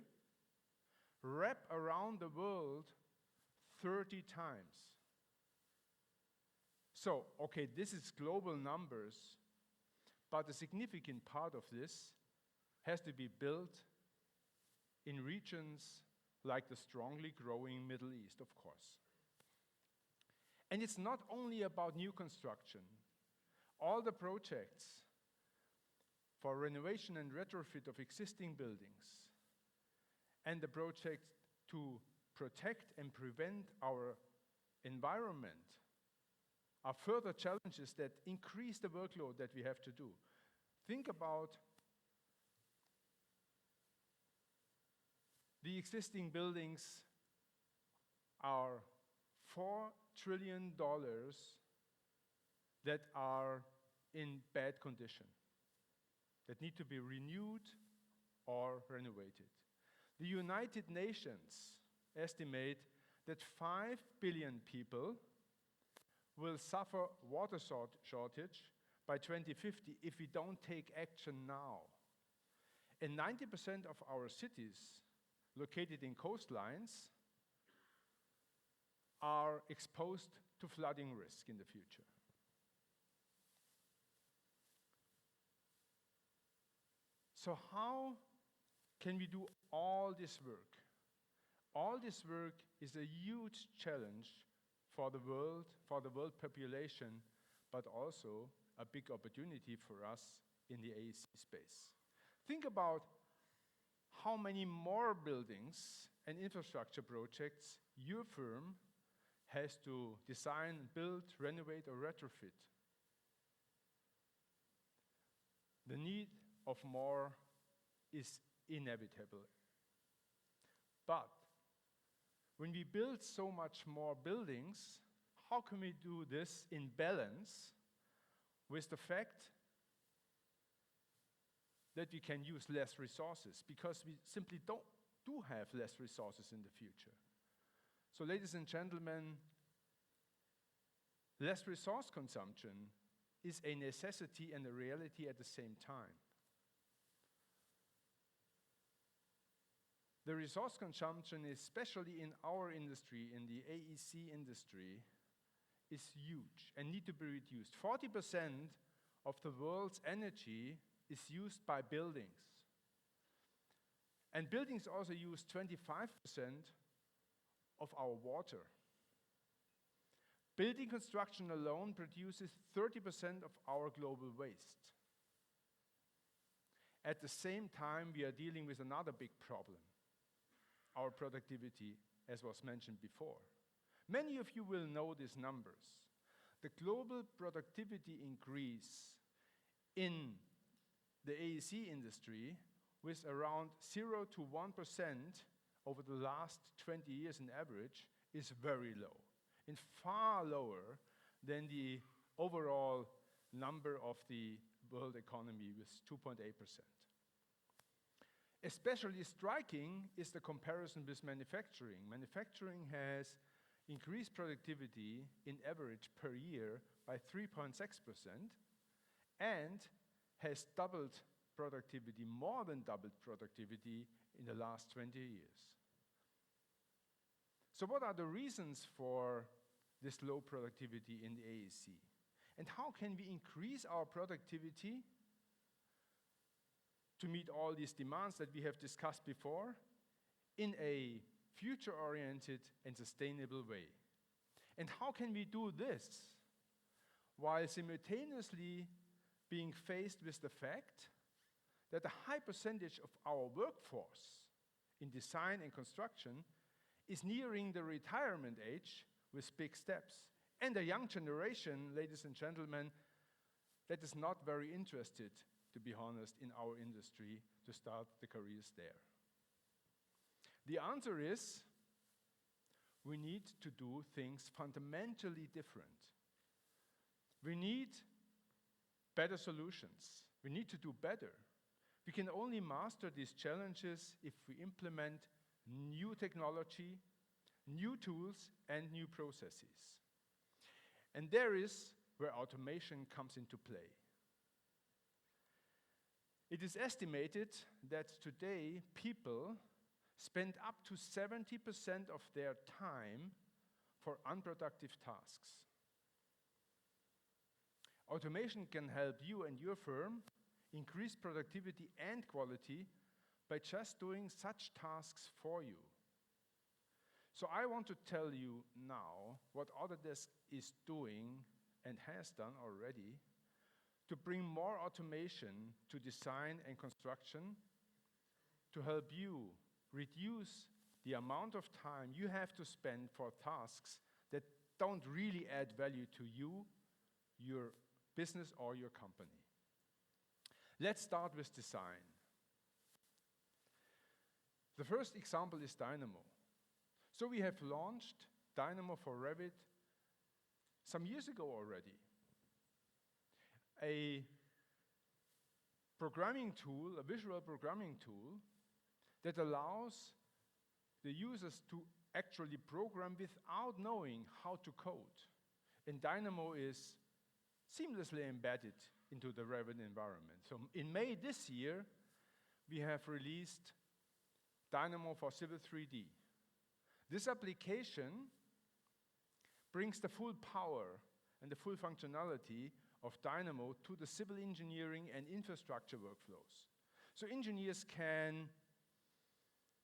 wrap around the world 30 times. So, okay, this is global numbers, but a significant part of this has to be built in regions like the strongly growing Middle East, of course. And it's not only about new construction. All the projects for renovation and retrofit of existing buildings and the project to protect and prevent our environment are further challenges that increase the workload that we have to do. Think about the existing buildings are $4 trillion that are in bad condition, that need to be renewed or renovated. The United Nations estimate that 5 billion people will suffer water shortage by 2050 if we don't take action now. And 90% of our cities located in coastlines are exposed to flooding risk in the future. So how can we do all this work? All this work is a huge challenge for the world population, but also a big opportunity for us in the AEC space. Think about how many more buildings and infrastructure projects your firm has to design, build, renovate, or retrofit. The need of more is inevitable. But when we build so much more buildings, how can we do this in balance with the fact that we can use less resources? Because we simply do have less resources in the future. So ladies and gentlemen, less resource consumption is a necessity and a reality at the same time. The resource consumption, especially in our industry, in the AEC industry, is huge and need to be reduced. 40% of the world's energy is used by buildings. And buildings also use 25% of our water. Building construction alone produces 30% of our global waste. At the same time, we are dealing with another big problem, our productivity, as was mentioned before. Many of you will know these numbers. The global productivity increase in the AEC industry with around 0 to 1% over the last 20 years in average is very low, and far lower than the overall number of the world economy with 2.8%. Especially striking is the comparison with manufacturing. Manufacturing has increased productivity in average per year by 3.6% and has doubled productivity, more than doubled productivity in the last 20 years. So what are the reasons for this low productivity in the AEC? And how can we increase our productivity to meet all these demands that we have discussed before in a future-oriented and sustainable way? And how can we do this while simultaneously being faced with the fact that a high percentage of our workforce in design and construction is nearing the retirement age with big steps, and a young generation, ladies and gentlemen, that is not very interested, to be honest, in our industry to start the careers there? The answer is we need to do things fundamentally different. We need better solutions. We need to do better. We can only master these challenges if we implement new technology, new tools, and new processes. And there is where automation comes into play. It is estimated that today people spend up to 70% of their time for unproductive tasks. Automation can help you and your firm increase productivity and quality by just doing such tasks for you. So I want to tell you now what Autodesk is doing and has done already to bring more automation to design and construction, to help you reduce the amount of time you have to spend for tasks that don't really add value to you, your business, or your company. Let's start with design. The first example is Dynamo. So we have launched Dynamo for Revit some years ago already. A programming tool, a visual programming tool, that allows the users to actually program without knowing how to code. And Dynamo is seamlessly embedded into the Revit environment. So in May this year, we have released Dynamo for Civil 3D. This application brings the full power and the full functionality of Dynamo to the civil engineering and infrastructure workflows. So engineers can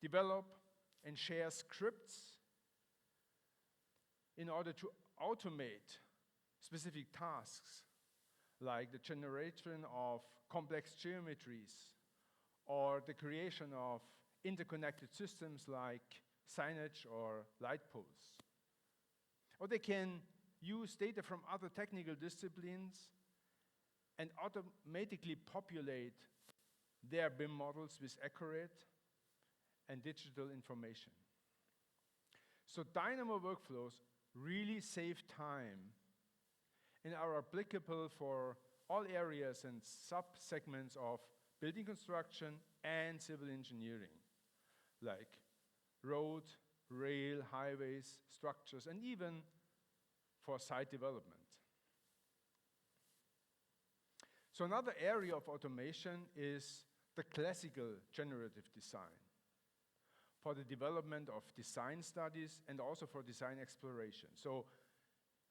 develop and share scripts in order to automate specific tasks, like the generation of complex geometries or the creation of interconnected systems like signage or light poles. Or they can use data from other technical disciplines and automatically populate their BIM models with accurate and digital information. So Dynamo workflows really save time and are applicable for all areas and sub-segments of building construction and civil engineering, like road, rail, highways, structures, and even for site development. So another area of automation is the classical generative design for the development of design studies and also for design exploration. So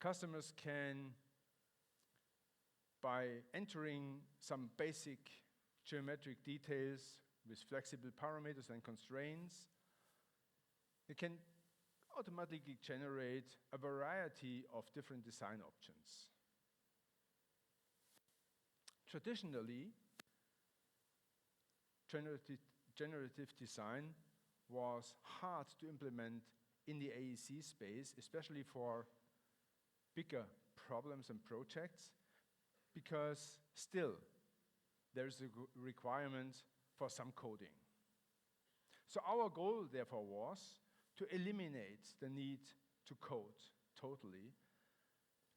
customers can, by entering some basic geometric details with flexible parameters and constraints, they can automatically generate a variety of different design options. Traditionally, generative design was hard to implement in the AEC space, especially for bigger problems and projects, because still there's a requirement for some coding. So our goal, therefore, was to eliminate the need to code totally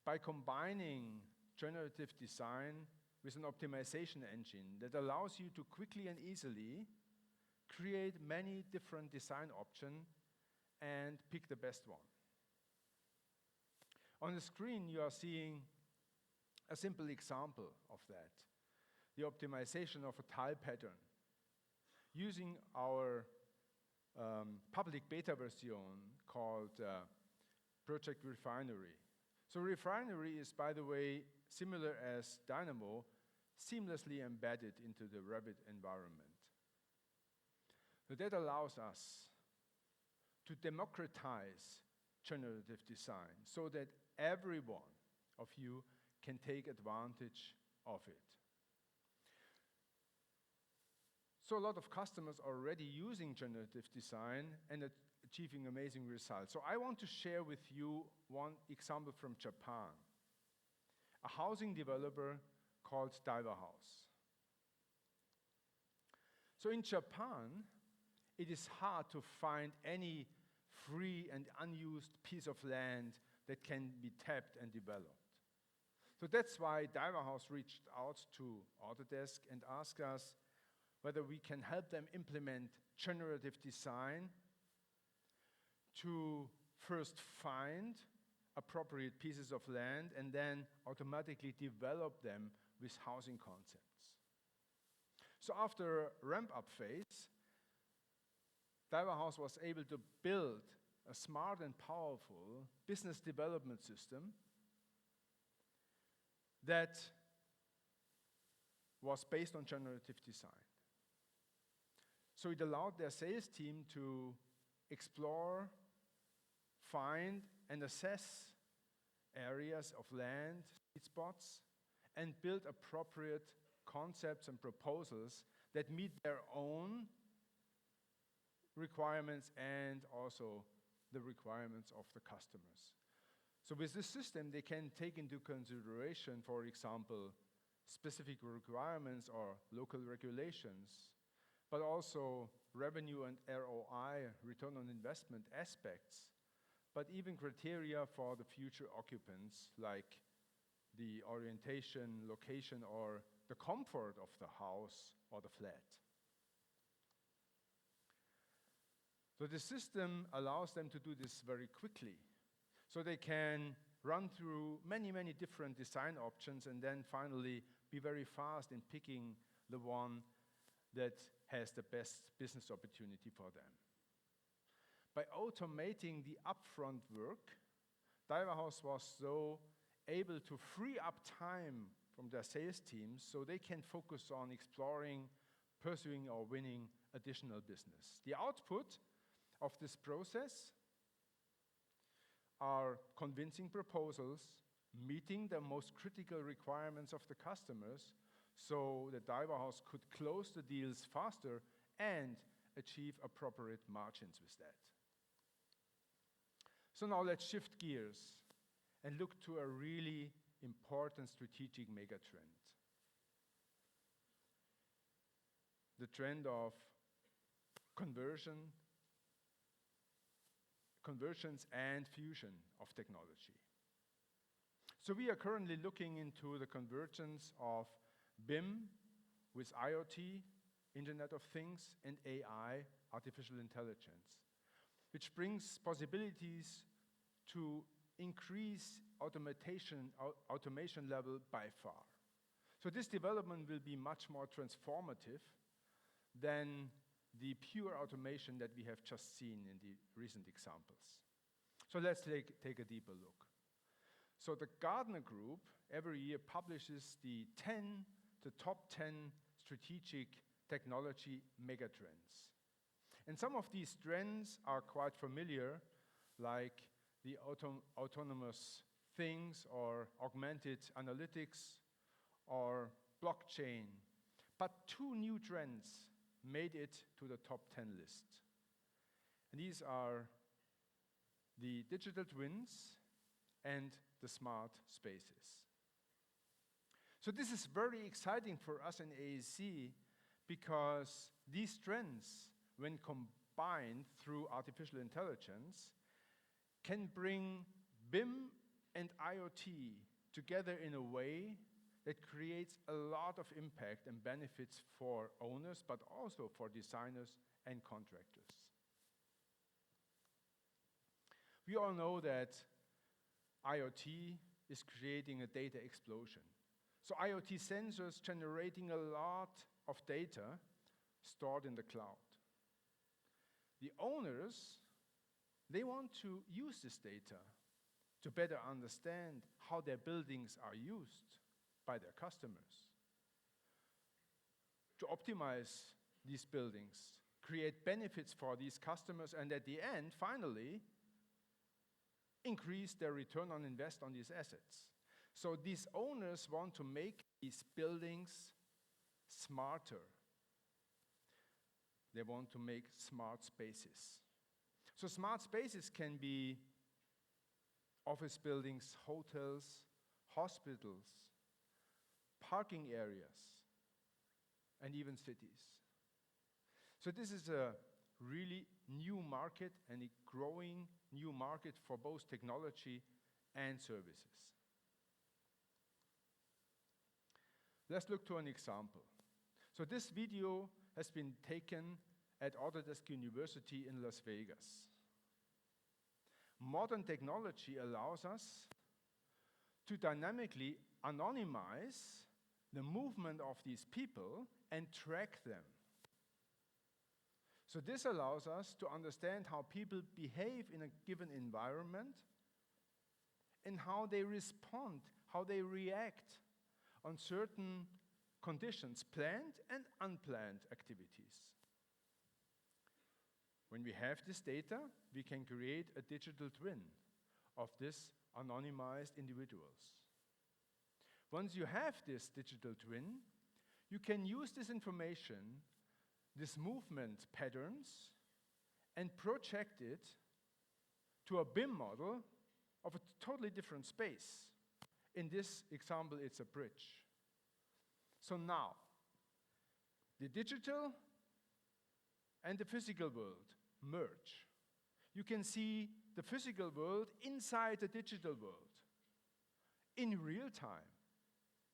by combining generative design with an optimization engine that allows you to quickly and easily create many different design options and pick the best one. On the screen, you are seeing a simple example of that, the optimization of a tile pattern using our public beta version called Project Refinery. So Refinery is, by the way, similar as Dynamo, seamlessly embedded into the Revit environment. So that allows us to democratize generative design so that every one of you can take advantage of it. So a lot of customers are already using generative design and achieving amazing results. So I want to share with you one example from Japan, a housing developer called Daiwa House. So in Japan, it is hard to find any free and unused piece of land that can be tapped and developed. So that's why Daiwa House reached out to Autodesk and asked us whether we can help them implement generative design to first find appropriate pieces of land and then automatically develop them with housing concepts. So after a ramp-up phase, Daiwa House was able to build a smart and powerful business development system that was based on generative design. So it allowed their sales team to explore, find, and assess areas of land, sweet spots, and build appropriate concepts and proposals that meet their own requirements and also the requirements of the customers. So with this system, they can take into consideration, for example, specific requirements or local regulations, but also revenue and ROI, return on investment aspects, but even criteria for the future occupants, like the orientation, location, or the comfort of the house or the flat. So the system allows them to do this very quickly. So they can run through many, many different design options and then finally be very fast in picking the one that has the best business opportunity for them. By automating the upfront work, Daiwa House was so able to free up time from their sales teams so they can focus on exploring, pursuing, or winning additional business. The output of this process are convincing proposals, meeting the most critical requirements of the customers so that Daiwa House could close the deals faster and achieve appropriate margins with that. So now let's shift gears and look to a really important strategic megatrend. The trend of conversions and fusion of technology. So we are currently looking into the convergence of BIM with IoT, Internet of Things, and AI, artificial intelligence, which brings possibilities to increase automation level by far. So this development will be much more transformative than the pure automation that we have just seen in the recent examples. So let's take a deeper look. So the Gartner Group every year publishes the top 10 strategic technology megatrends. And some of these trends are quite familiar, like the autonomous things or augmented analytics or blockchain. But two new trends made it to the top 10 list. And these are the digital twins and the smart spaces. So this is very exciting for us in AEC because these trends, when combined through artificial intelligence, can bring BIM and IoT together in a way that creates a lot of impact and benefits for owners, but also for designers and contractors. We all know that IoT is creating a data explosion. So IoT sensors generating a lot of data stored in the cloud. The owners, they want to use this data to better understand how their buildings are used by their customers, to optimize these buildings, create benefits for these customers, and at the end, finally, increase their return on invest on these assets. So these owners want to make these buildings smarter. They want to make smart spaces. So smart spaces can be office buildings, hotels, hospitals, parking areas, and even cities. So this is a really new market and a growing new market for both technology and services. Let's look to an example. So this video has been taken at Autodesk University in Las Vegas. Modern technology allows us to dynamically anonymize the movement of these people and track them. So this allows us to understand how people behave in a given environment and how they respond, how they react on certain conditions, planned and unplanned activities. When we have this data, we can create a digital twin of these anonymized individuals. Once you have this digital twin, you can use this information, these movement patterns, and project it to a BIM model of a totally different space. In this example, it's a bridge. So now, the digital and the physical world merge. You can see the physical world inside the digital world in real time.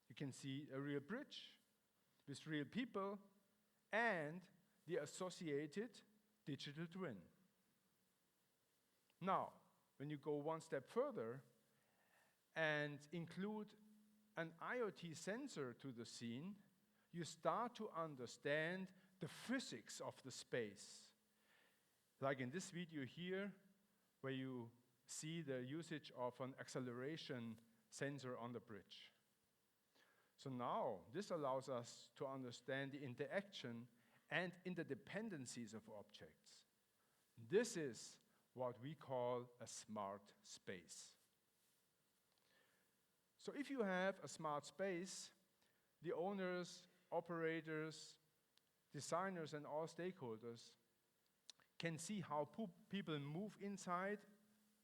You can see a real bridge with real people and the associated digital twin. Now, when you go one step further and include an IoT sensor to the scene, you start to understand the physics of the space. Like in this video here, where you see the usage of an acceleration sensor on the bridge. So now, this allows us to understand the interaction and interdependencies of objects. This is what we call a smart space. So if you have a smart space, the owners, operators, designers, and all stakeholders can see how people move inside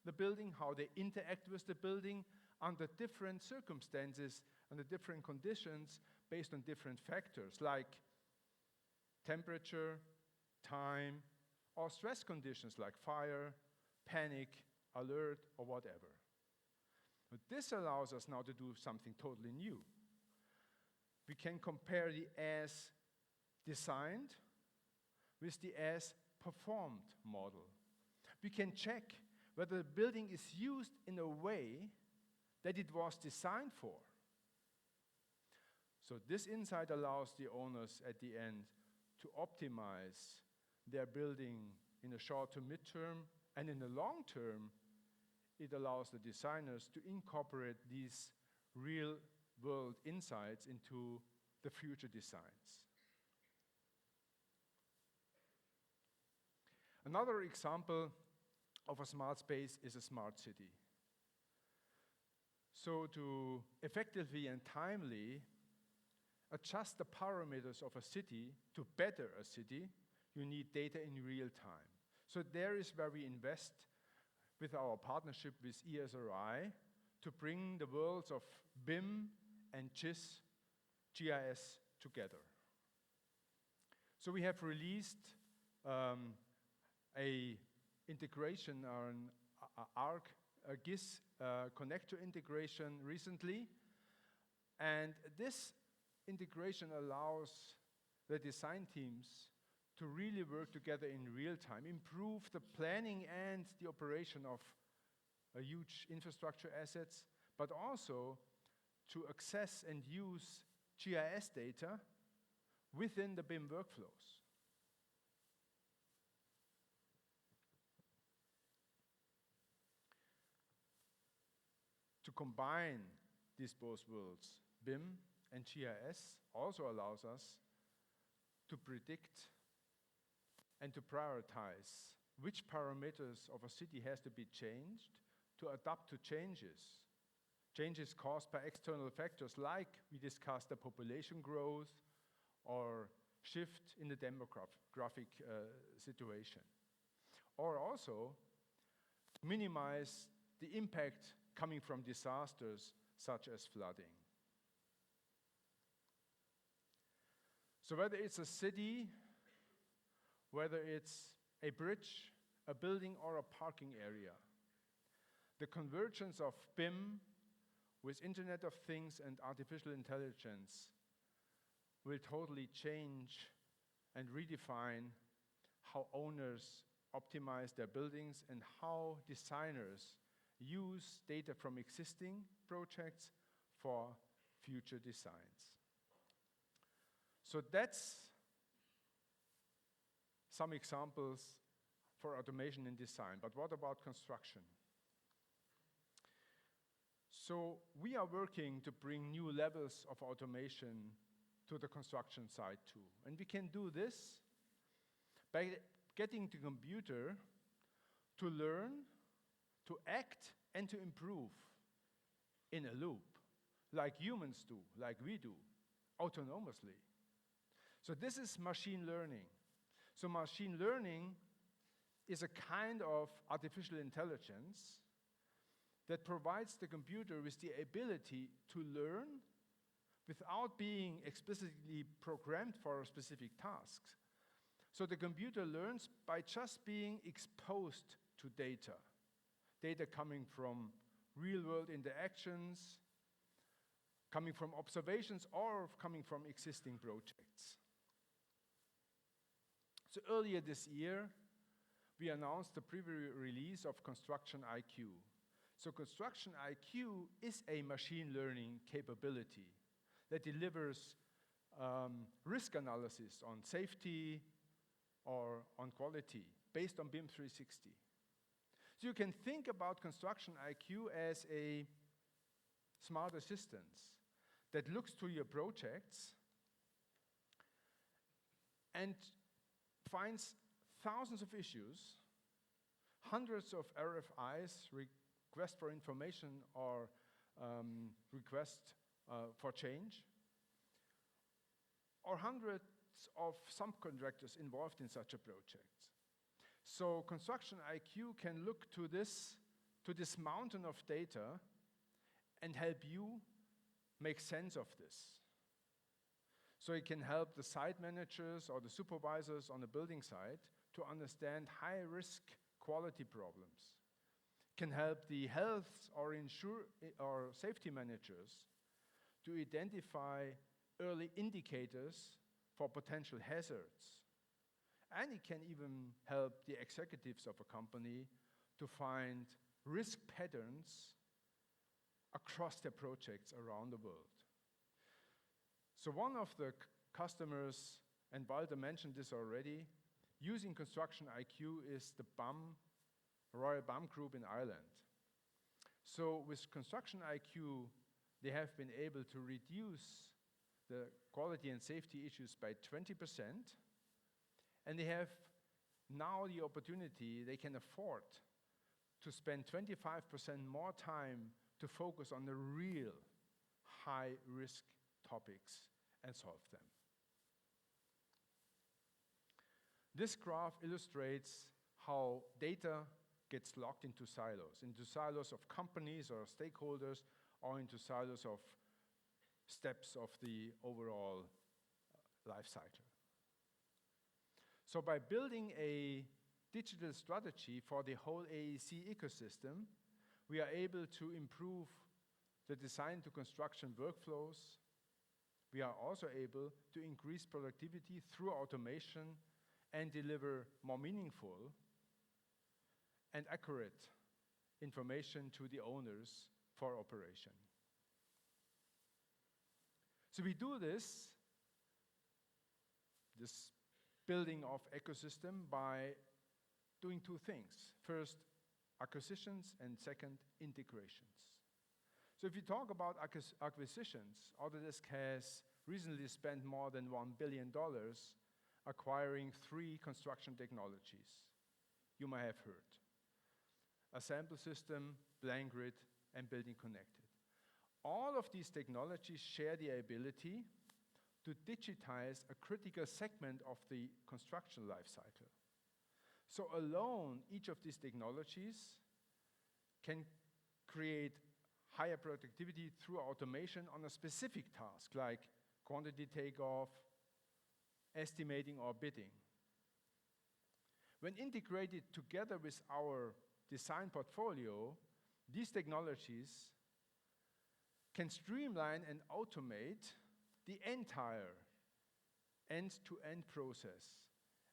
the building, how they interact with the building, under different circumstances, under different conditions, based on different factors like temperature, time, or stress conditions like fire, panic, alert, or whatever. But this allows us now to do something totally new. We can compare the as designed with the as performed model. We can check whether the building is used in a way that it was designed for. So this insight allows the owners at the end to optimize their building in the short to mid-term, and in the long term, it allows the designers to incorporate these real-world insights into the future designs. Another example of a smart space is a smart city. So to effectively and timely adjust the parameters of a city to better a city, you need data in real time. So there is where we invest with our partnership with ESRI to bring the worlds of BIM and GIS together. So we have released a integration on GIS connector integration recently, and this integration allows the design teams to really work together in real time, improve the planning and the operation of huge infrastructure assets, but also to access and use GIS data within the BIM workflows. To combine these both worlds, BIM and GIS, also allows us to predict and to prioritize which parameters of a city has to be changed to adapt to changes caused by external factors like we discussed the population growth or shift in the demographic situation. Or also minimize the impact coming from disasters such as flooding. So whether it's a city, whether it's a bridge, a building, or a parking area, the convergence of BIM with Internet of Things and artificial intelligence will totally change and redefine how owners optimize their buildings and how designers use data from existing projects for future designs. So that's some examples for automation in design. But what about construction? So we are working to bring new levels of automation to the construction site too. And we can do this by getting the computer to learn, to act, and to improve in a loop, like humans do, like we do, autonomously. So this is machine learning. So machine learning is a kind of artificial intelligence that provides the computer with the ability to learn without being explicitly programmed for a specific task. So the computer learns by just being exposed to data coming from real-world interactions, coming from observations, or coming from existing projects. So earlier this year, we announced the preview release of Construction IQ. So Construction IQ is a machine learning capability that delivers risk analysis on safety or on quality based on BIM 360. So you can think about Construction IQ as a smart assistant that looks through your projects and finds thousands of issues, hundreds of RFIs, request for information or request for change, or hundreds of subcontractors involved in such a project. So Construction IQ can look to this mountain of data and help you make sense of this. So it can help the site managers or the supervisors on the building site to understand high-risk quality problems. It can help the health or safety managers to identify early indicators for potential hazards. And it can even help the executives of a company to find risk patterns across their projects around the world. So one of the customers, and Walter mentioned this already, using Construction IQ is the Royal BAM Group in Ireland. So with Construction IQ, they have been able to reduce the quality and safety issues by 20%, and they have now the opportunity, they can afford to spend 25% more time to focus on the real high-risk topics and solve them. This graph illustrates how data gets locked into silos of companies or stakeholders, or into silos of steps of the overall life cycle. So by building a digital strategy for the whole AEC ecosystem, we are able to improve the design to construction workflows. We are also able to increase productivity through automation and deliver more meaningful and accurate information to the owners for operation. So we do this building of ecosystem by doing two things. First, acquisitions, and second, integrations. So if you talk about acquisitions, Autodesk has recently spent more than $1 billion acquiring 3 construction technologies you might have heard: Assemble System, PlanGrid, and Building Connected. All of these technologies share the ability to digitize a critical segment of the construction life cycle. So alone, each of these technologies can create higher productivity through automation on a specific task, like quantity takeoff, estimating, or bidding. When integrated together with our design portfolio, these technologies can streamline and automate the entire end-to-end process,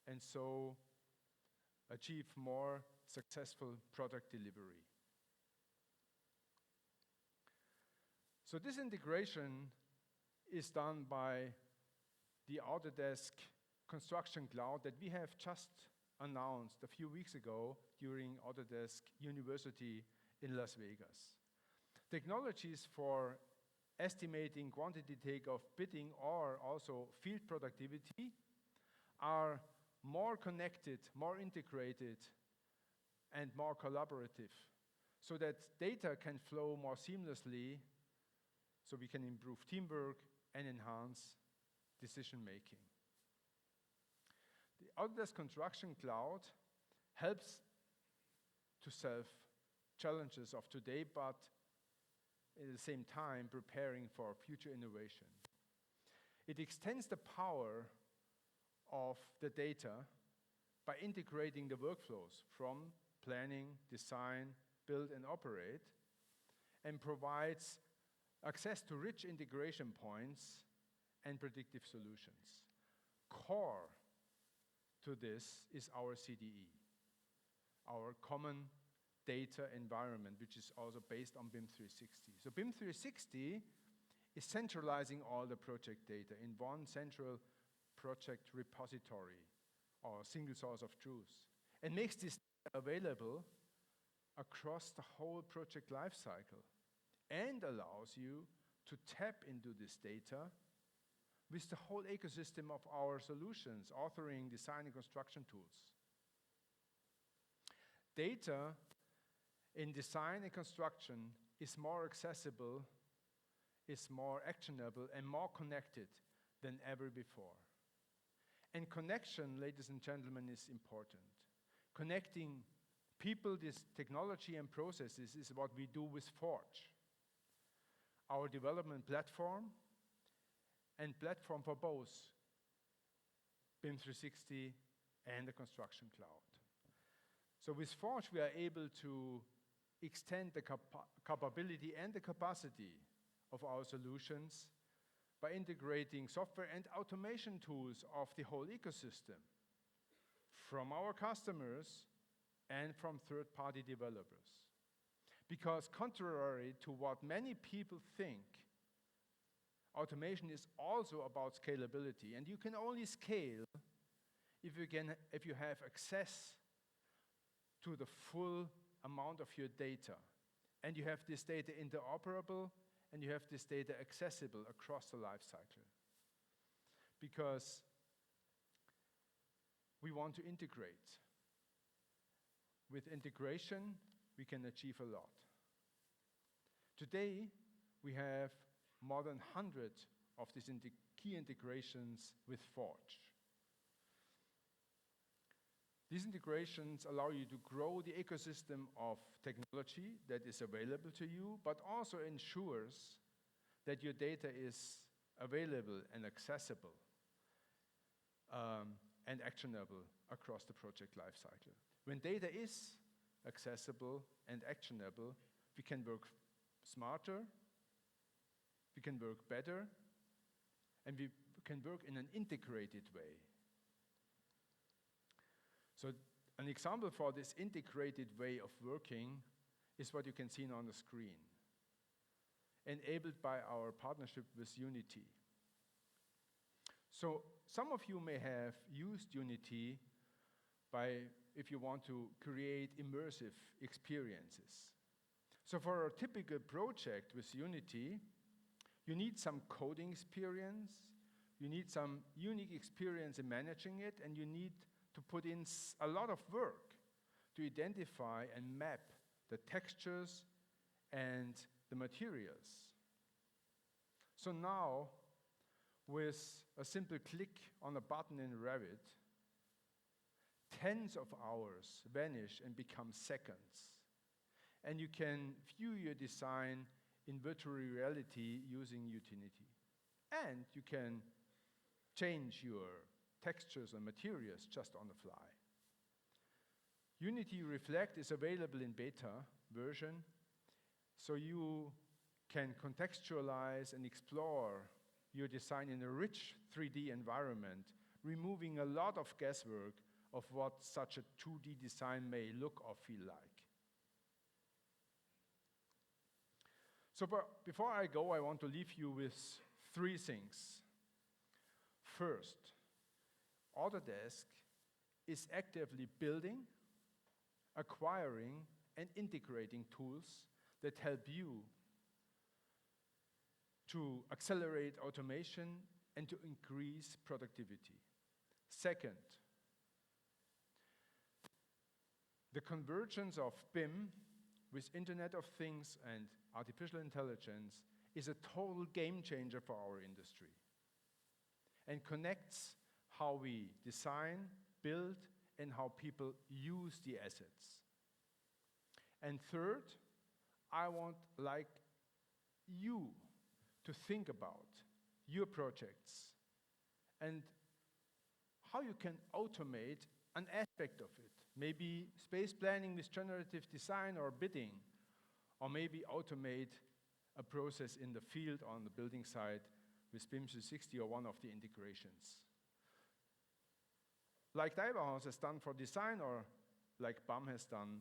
and so achieve more successful product delivery. So this integration is done by the Autodesk Construction Cloud that we have just announced a few weeks ago during Autodesk University in Las Vegas. Technologies for estimating quantity takeoff, bidding, or also field productivity are more connected, more integrated, and more collaborative, so that data can flow more seamlessly, so we can improve teamwork and enhance decision making. The Autodesk Construction Cloud helps to solve challenges of today, but at the same time preparing for future innovation. It extends the power of the data by integrating the workflows from planning, design, build, and operate, and provides access to rich integration points and predictive solutions. Core to this is our CDE, our common data environment, which is also based on BIM 360. So BIM 360 is centralizing all the project data in one central project repository or single source of truth, and makes this available across the whole project lifecycle, and allows you to tap into this data with the whole ecosystem of our solutions, authoring, design, and construction tools. Data in design and construction is more accessible, is more actionable, and more connected than ever before. And connection, ladies and gentlemen, is important. Connecting people, this technology and processes is what we do with Forge. our development platform, and platform for both BIM 360 and the construction cloud. So with Forge, we are able to extend the capability and the capacity of our solutions by integrating software and automation tools of the whole ecosystem from our customers and from third-party developers. Because contrary to what many people think, automation is also about scalability, and you can only scale if you have access to the full amount of your data, and you have this data interoperable, and you have this data accessible across the life cycle. Because we want to integrate. With integration, we can achieve a lot. Today, we have more than 100 of these key integrations with Forge. These integrations allow you to grow the ecosystem of technology that is available to you, but also ensures that your data is available and accessible and actionable across the project lifecycle. When data is accessible and actionable, we can work smarter, we can work better, and we can work in an integrated way. So an example for this integrated way of working is what you can see on the screen, enabled by our partnership with Unity. So some of you may have used Unity if you want to create immersive experiences. So for a typical project with Unity, you need some coding experience, you need some unique experience in managing it, and you need to put in a lot of work to identify and map the textures and the materials. So now, with a simple click on a button in Revit, tens of hours vanish and become seconds. And you can view your design in virtual reality using Unity. And you can change your textures and materials just on the fly. Unity Reflect is available in beta version, so you can contextualize and explore your design in a rich 3D environment, removing a lot of guesswork of what such a 2D design may look or feel like. So before I go, I want to leave you with 3 things. First, Autodesk is actively building, acquiring, and integrating tools that help you to accelerate automation and to increase productivity. Second, the convergence of BIM with Internet of Things and artificial intelligence is a total game changer for our industry and connects how we design, build, and how people use the assets. And third, I want you to think about your projects and how you can automate an aspect of it. Maybe space planning with generative design or bidding, or maybe automate a process in the field on the building site with BIM 360 or one of the integrations. Like Daiwahouse has done for design or like BAM has done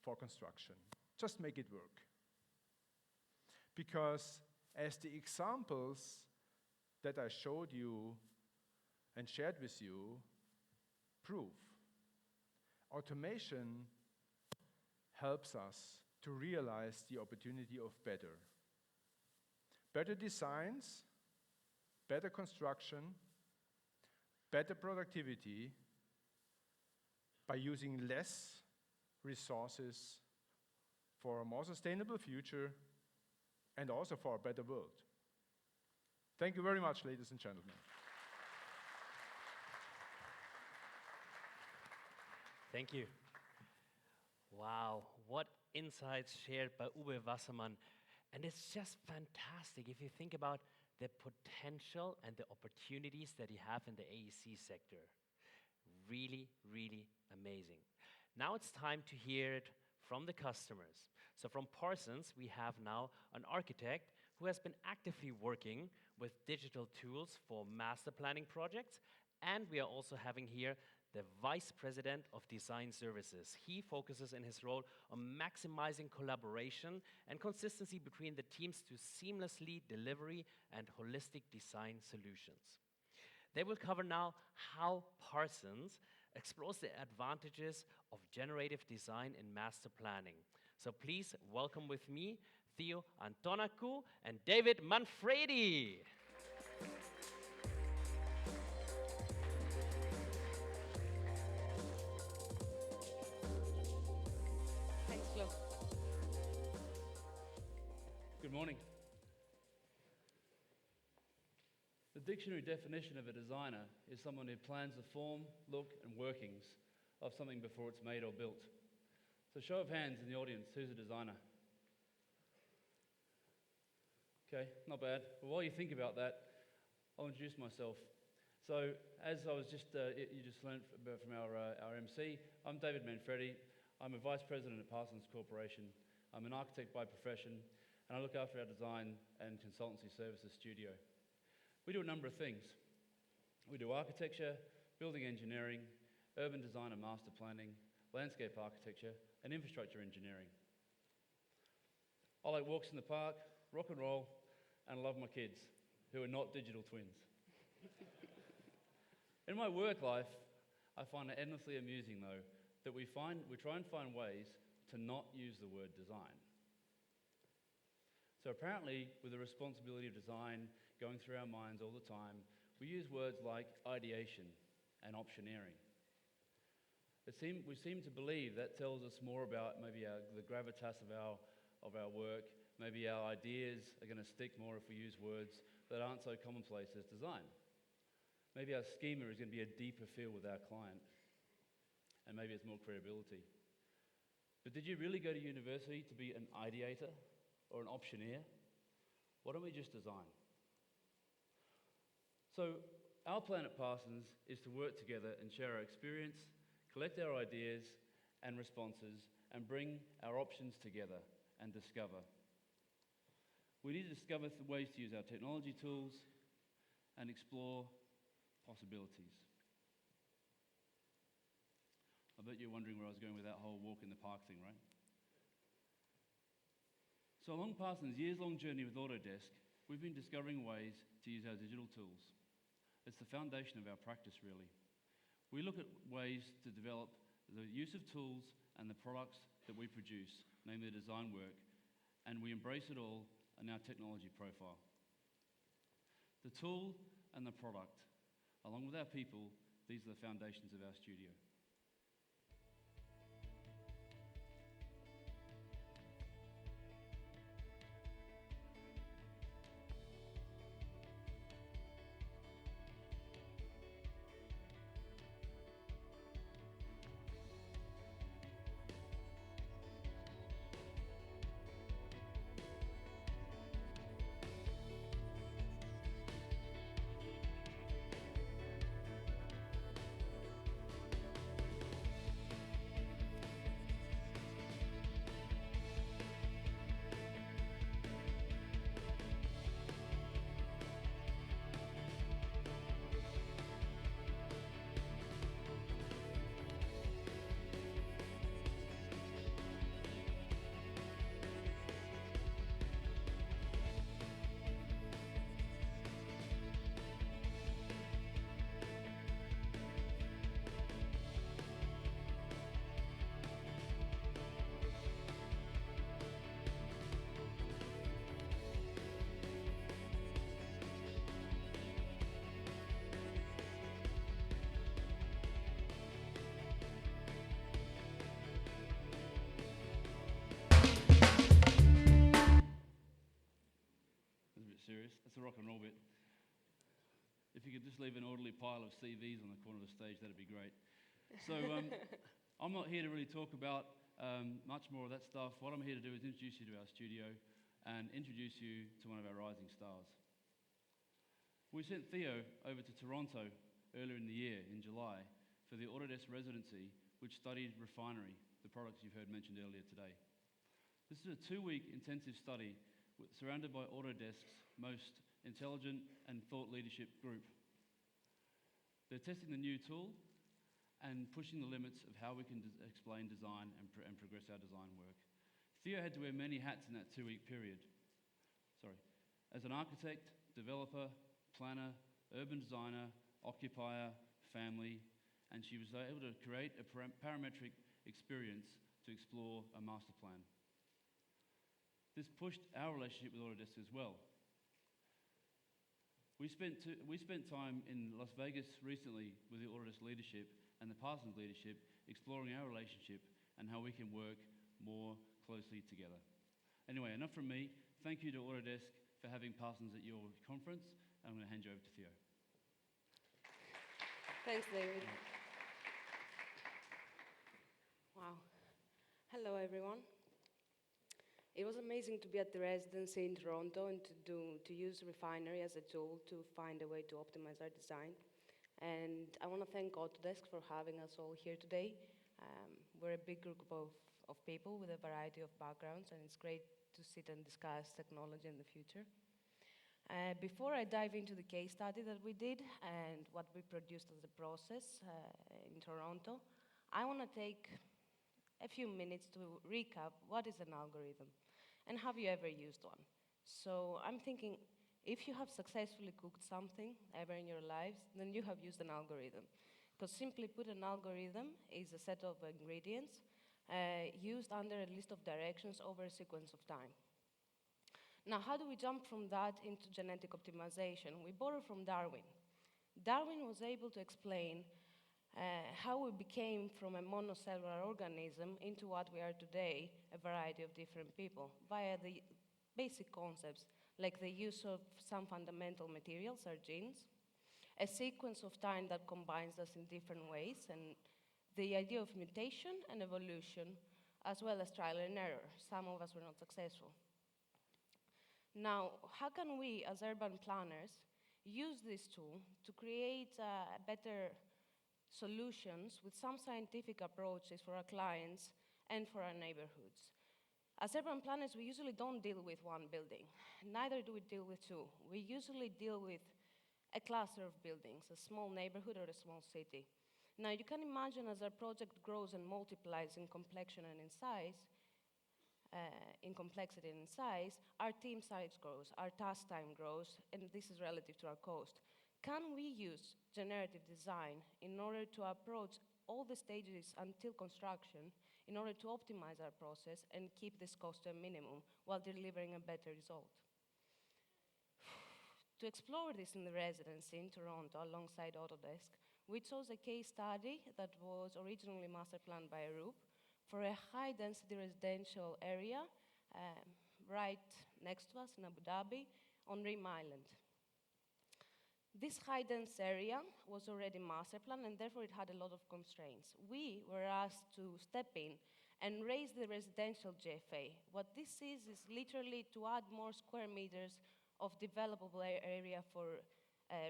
for construction. Just make it work. Because as the examples that I showed you and shared with you prove, automation helps us to realize the opportunity of better. Better designs, better construction, better productivity by using less resources for a more sustainable future and also for a better world. Thank you very much, ladies and gentlemen. Thank you. Wow, what insights shared by Uwe Wassermann. And it's just fantastic if you think about the potential and the opportunities that you have in the AEC sector. Really, really amazing. Now it's time to hear it from the customers. So from Parsons, we have now an architect who has been actively working with digital tools for master planning projects. And we are also having here the Vice President of Design Services. He focuses in his role on maximizing collaboration and consistency between the teams to seamlessly deliver and holistic design solutions. They will cover now how Parsons explores the advantages of generative design in master planning. So please welcome with me Theo Antonakou and David Manfredi. Thanks, Flo. Good morning. The dictionary definition of a designer is someone who plans the form, look, and workings of something before it's made or built. So show of hands in the audience, who's a designer? Okay, not bad. But while you think about that, I'll introduce myself. So as I was you just learned from our MC, I'm David Manfredi. I'm a Vice President at Parsons Corporation. I'm an architect by profession, and I look after our design and consultancy services studio. We do a number of things. We do architecture, building engineering, urban design and master planning, landscape architecture, and infrastructure engineering. I like walks in the park, rock and roll, and I love my kids, who are not digital twins. In my work life, I find it endlessly amusing, though, that we try and find ways to not use the word design. So apparently, with the responsibility of design going through our minds all the time, we use words like ideation and optioneering. We seem to believe that tells us more about maybe the gravitas of our work. Maybe our ideas are going to stick more if we use words that aren't so commonplace as design. Maybe our schema is going to be a deeper feel with our client, and maybe it's more credibility. But did you really go to university to be an ideator or an optioneer? Why don't we just design? So our plan at Parsons is to work together and share our experience, collect our ideas and responses, and bring our options together and discover. We need to discover ways to use our technology tools and explore possibilities. I bet you're wondering where I was going with that whole walk in the park thing, right? So along Parsons' years-long journey with Autodesk, we've been discovering ways to use our digital tools. It's the foundation of our practice, really. We look at ways to develop the use of tools and the products that we produce, namely the design work, and we embrace it all in our technology profile. The tool and the product, along with our people, these are the foundations of our studio. Serious. That's the rock and roll bit. If you could just leave an orderly pile of CVs on the corner of the stage, that'd be great. So I'm not here to really talk about much more of that stuff. What I'm here to do is introduce you to our studio and introduce you to one of our rising stars. We sent Theo over to Toronto earlier in the year, in July, for the Autodesk residency, which studied refinery, the products you've heard mentioned earlier today. This is a 2-week intensive study surrounded by Autodesk's most intelligent and thought leadership group. They're testing the new tool and pushing the limits of how we can explain design and progress our design work. Theo had to wear many hats in that 2-week period. As an architect, developer, planner, urban designer, occupier, family, and she was able to create a parametric experience to explore a master plan. This pushed our relationship with Autodesk as well. We spent time in Las Vegas recently with the Autodesk leadership and the Parsons leadership, exploring our relationship and how we can work more closely together. Anyway, enough from me. Thank you to Autodesk for having Parsons at your conference. I'm going to hand you over to Theo. Thanks, David. Wow. Hello, everyone. It was amazing to be at the residency in Toronto and to use refinery as a tool to find a way to optimize our design. And I want to thank Autodesk for having us all here today. We're a big group of people with a variety of backgrounds, and it's great to sit and discuss technology in the future. Before I dive into the case study that we did and what we produced as a process in Toronto, I want to take a few minutes to recap what is an algorithm and have you ever used one. So I'm thinking, if you have successfully cooked something ever in your lives, then you have used an algorithm. Because simply put, an algorithm is a set of ingredients used under a list of directions over a sequence of time. Now, how do we jump from that into genetic optimization? We borrow from Darwin. Darwin was able to explain how we became from a monocellular organism into what we are today, a variety of different people, via the basic concepts like the use of some fundamental materials, our genes, a sequence of time that combines us in different ways, and the idea of mutation and evolution, as well as trial and error. Some of us were not successful. Now, how can we, as urban planners, use this tool to create better solutions with some scientific approaches for our clients and for our neighborhoods? As urban planners, we usually don't deal with one building. Neither do we deal with two. We usually deal with a cluster of buildings, a small neighborhood or a small city. Now, you can imagine as our project grows and multiplies in complexion and in size, in complexity and in size, our team size grows, our task time grows, and this is relative to our cost. Can we use generative design in order to approach all the stages until construction in order to optimize our process and keep this cost to a minimum while delivering a better result? To explore this in the residency in Toronto alongside Autodesk, we chose a case study that was originally master planned by Arup for a high-density residential area right next to us in Abu Dhabi on Reem Island. This high-dense area was already master planned, and therefore it had a lot of constraints. We were asked to step in and raise the residential GFA. What this is literally to add more square meters of developable area for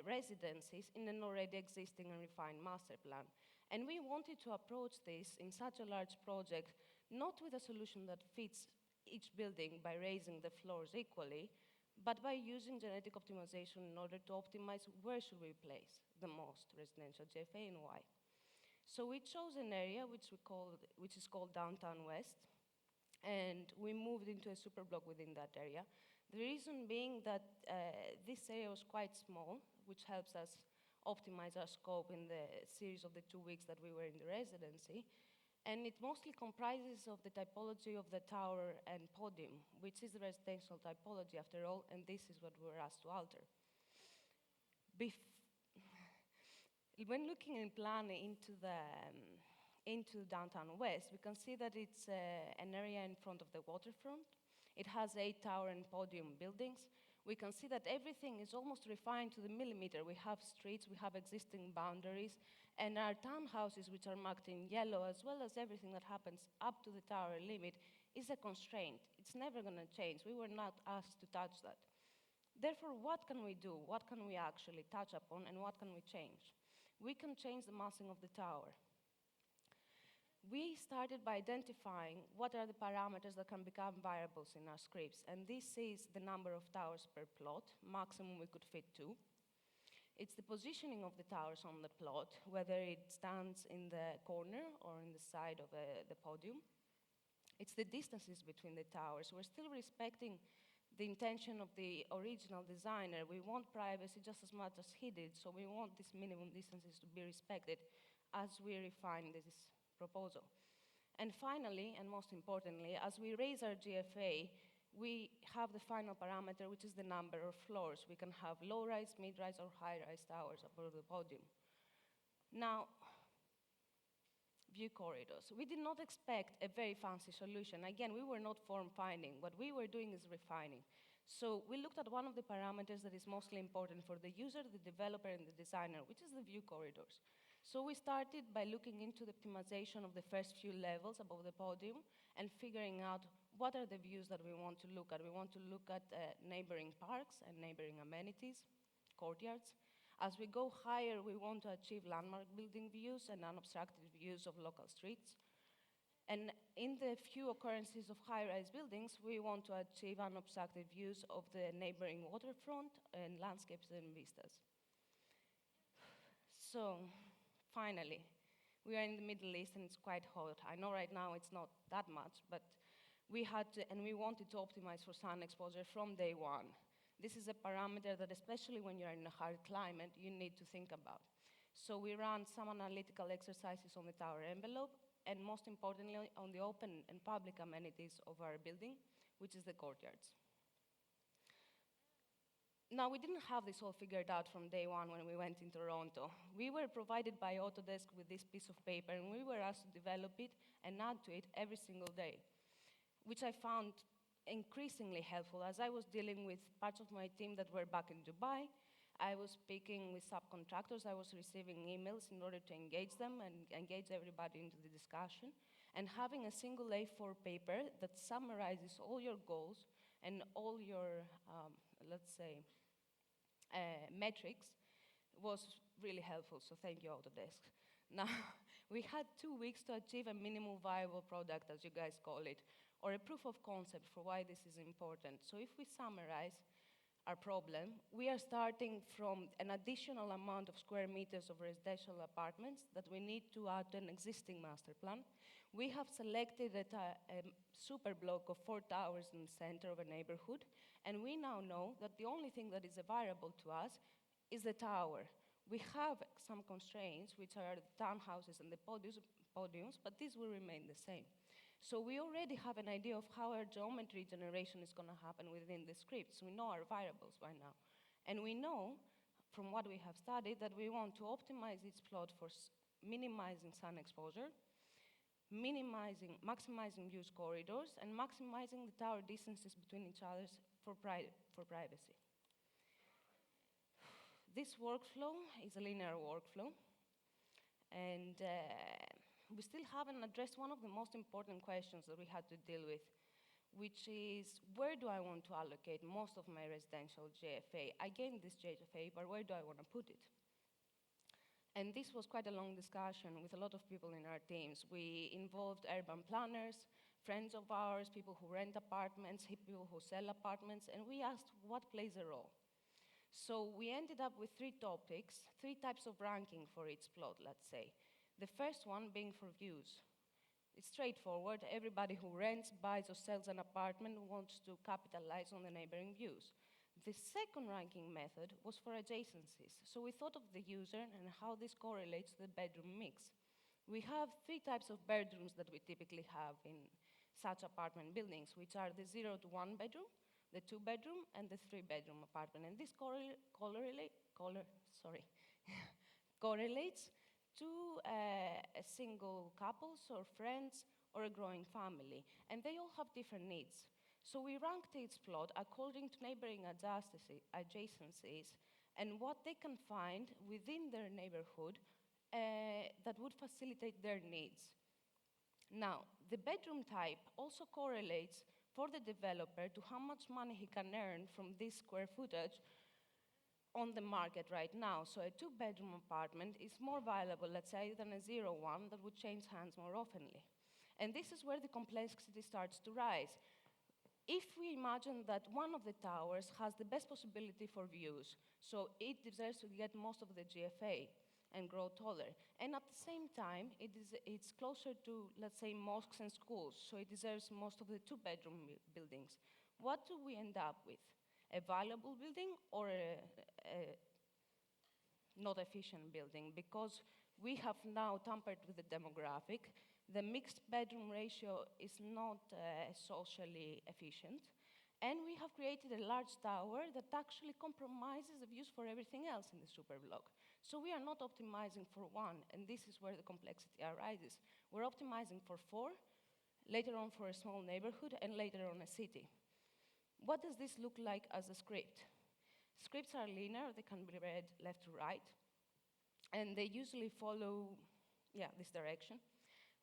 residencies in an already existing and refined master plan. And we wanted to approach this in such a large project, not with a solution that fits each building by raising the floors equally, but by using genetic optimization in order to optimize where should we place the most residential GFA and why. So we chose an area which is called Downtown West, and we moved into a super block within that area. The reason being that this area was quite small, which helps us optimize our scope in the series of the 2 weeks that we were in the residency. And it mostly comprises of the typology of the tower and podium, which is the residential typology after all, and this is what we were asked to alter. When looking in plan into Downtown West, we can see that it's an area in front of the waterfront. It has 8 tower and podium buildings. We can see that everything is almost refined to the millimeter. We have streets, we have existing boundaries, and our townhouses, which are marked in yellow, as well as everything that happens up to the tower limit, is a constraint. It's never going to change. We were not asked to touch that. Therefore, what can we do? What can we actually touch upon, and what can we change? We can change the massing of the tower. We started by identifying what are the parameters that can become variables in our scripts, and this is the number of towers per plot, maximum we could fit 2. It's the positioning of the towers on the plot, whether it stands in the corner or in the side of the podium. It's the distances between the towers. We're still respecting the intention of the original designer. We want privacy just as much as he did, so we want these minimum distances to be respected as we refine this proposal. And finally, and most importantly, as we raise our GFA, we have the final parameter, which is the number of floors. We can have low-rise, mid-rise, or high-rise towers above the podium. Now, view corridors. We did not expect a very fancy solution. Again, we were not form-finding. What we were doing is refining. So we looked at one of the parameters that is mostly important for the user, the developer, and the designer, which is the view corridors. So we started by looking into the optimization of the first few levels above the podium and figuring out what are the views that we want to look at. We want to look at neighboring parks and neighboring amenities, courtyards. As we go higher, we want to achieve landmark building views and unobstructed views of local streets. And in the few occurrences of high-rise buildings, we want to achieve unobstructed views of the neighboring waterfront and landscapes and vistas. So, finally, we are in the Middle East and it's quite hot. I know right now it's not that much, but we had to, and we wanted to optimize for sun exposure from day one. This is a parameter that, especially when you're in a hard climate, you need to think about. So we ran some analytical exercises on the tower envelope, and most importantly, on the open and public amenities of our building, which is the courtyards. Now, we didn't have this all figured out from day one when we went in Toronto. We were provided by Autodesk with this piece of paper, and we were asked to develop it and add to it every single day, which I found increasingly helpful. As I was dealing with parts of my team that were back in Dubai, I was speaking with subcontractors, I was receiving emails in order to engage them and engage everybody into the discussion, and having a single A4 paper that summarizes all your goals and all your, let's say, metrics was really helpful, so thank you, Autodesk. Now, we had 2 weeks to achieve a minimum viable product, as you guys call it, or a proof of concept for why this is important. So if we summarize our problem, we are starting from an additional amount of square meters of residential apartments that we need to add to an existing master plan. We have selected a super block of 4 towers in the center of a neighborhood, and we now know that the only thing that is a variable to us is the tower. We have some constraints, which are the townhouses and the podiums, but these will remain the same. So we already have an idea of how our geometry generation is going to happen within the scripts. We know our variables by now. And we know, from what we have studied, that we want to optimize each plot for minimizing sun exposure, maximizing views corridors, and maximizing the tower distances between each other for privacy. This workflow is a linear workflow, and we still haven't addressed one of the most important questions that we had to deal with, which is, where do I want to allocate most of my residential GFA? I gained this GFA, but where do I want to put it? And this was quite a long discussion with a lot of people in our teams. We involved urban planners, friends of ours, people who rent apartments, people who sell apartments, and we asked what plays a role. So we ended up with 3 topics, 3 types of ranking for each plot, let's say. The first one being for views. It's straightforward. Everybody who rents, buys, or sells an apartment wants to capitalize on the neighboring views. The second ranking method was for adjacencies. So we thought of the user and how this correlates to the bedroom mix. We have 3 types of bedrooms that we typically have in such apartment buildings, which are the 0 to 1 bedroom, the 2-bedroom, and the 3-bedroom apartment. And this correlates to a single couples or friends or a growing family, and they all have different needs. So we ranked each plot according to neighboring adjacencies and what they can find within their neighborhood that would facilitate their needs. Now, the bedroom type also correlates for the developer to how much money he can earn from this square footage on the market right now. So a two-bedroom apartment is more valuable, let's say, than a zero one that would change hands more oftenly. And this is where the complexity starts to rise. If we imagine that one of the towers has the best possibility for views, so it deserves to get most of the GFA and grow taller. And at the same time, it's closer to, let's say, mosques and schools, so it deserves most of the two-bedroom buildings. What do we end up with? A valuable building or a not efficient building? Because we have now tampered with the demographic. The mixed bedroom ratio is not socially efficient. And we have created a large tower that actually compromises the views for everything else in the superblock. So we are not optimizing for one, and this is where the complexity arises. We're optimizing for four, later on for a small neighborhood, and later on a city. What does this look like as a script? Scripts are linear, they can be read left to right, and they usually follow this direction.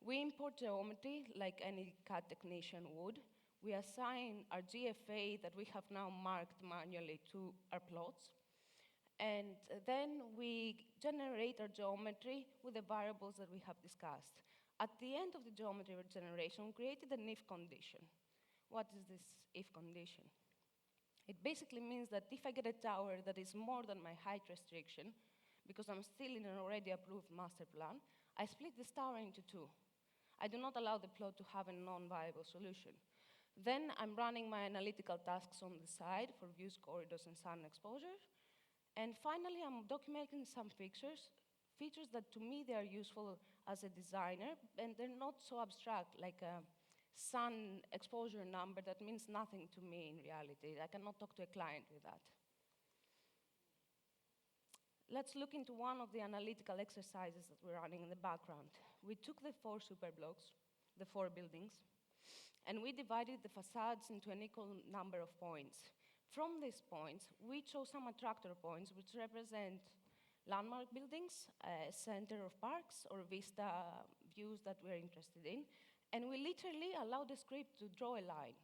We import geometry like any CAD technician would. We assign our GFA that we have now marked manually to our plots. And then we generate our geometry with the variables that we have discussed. At the end of the geometry generation, we created an if condition. What is this if condition? It basically means that if I get a tower that is more than my height restriction, because I'm still in an already approved master plan, I split this tower into two. I do not allow the plot to have a non-viable solution. Then I'm running my analytical tasks on the side for views, corridors, and sun exposure. And finally, I'm documenting some features that to me they are useful as a designer, and they're not so abstract, like a sun exposure number that means nothing to me in reality. I cannot talk to a client with that. Let's look into one of the analytical exercises that we're running in the background. We took the four superblocks, the four buildings, and we divided the facades into an equal number of points. From these points, we chose some attractor points, which represent landmark buildings, center of parks, or vista views that we're interested in, and we literally allow the script to draw a line.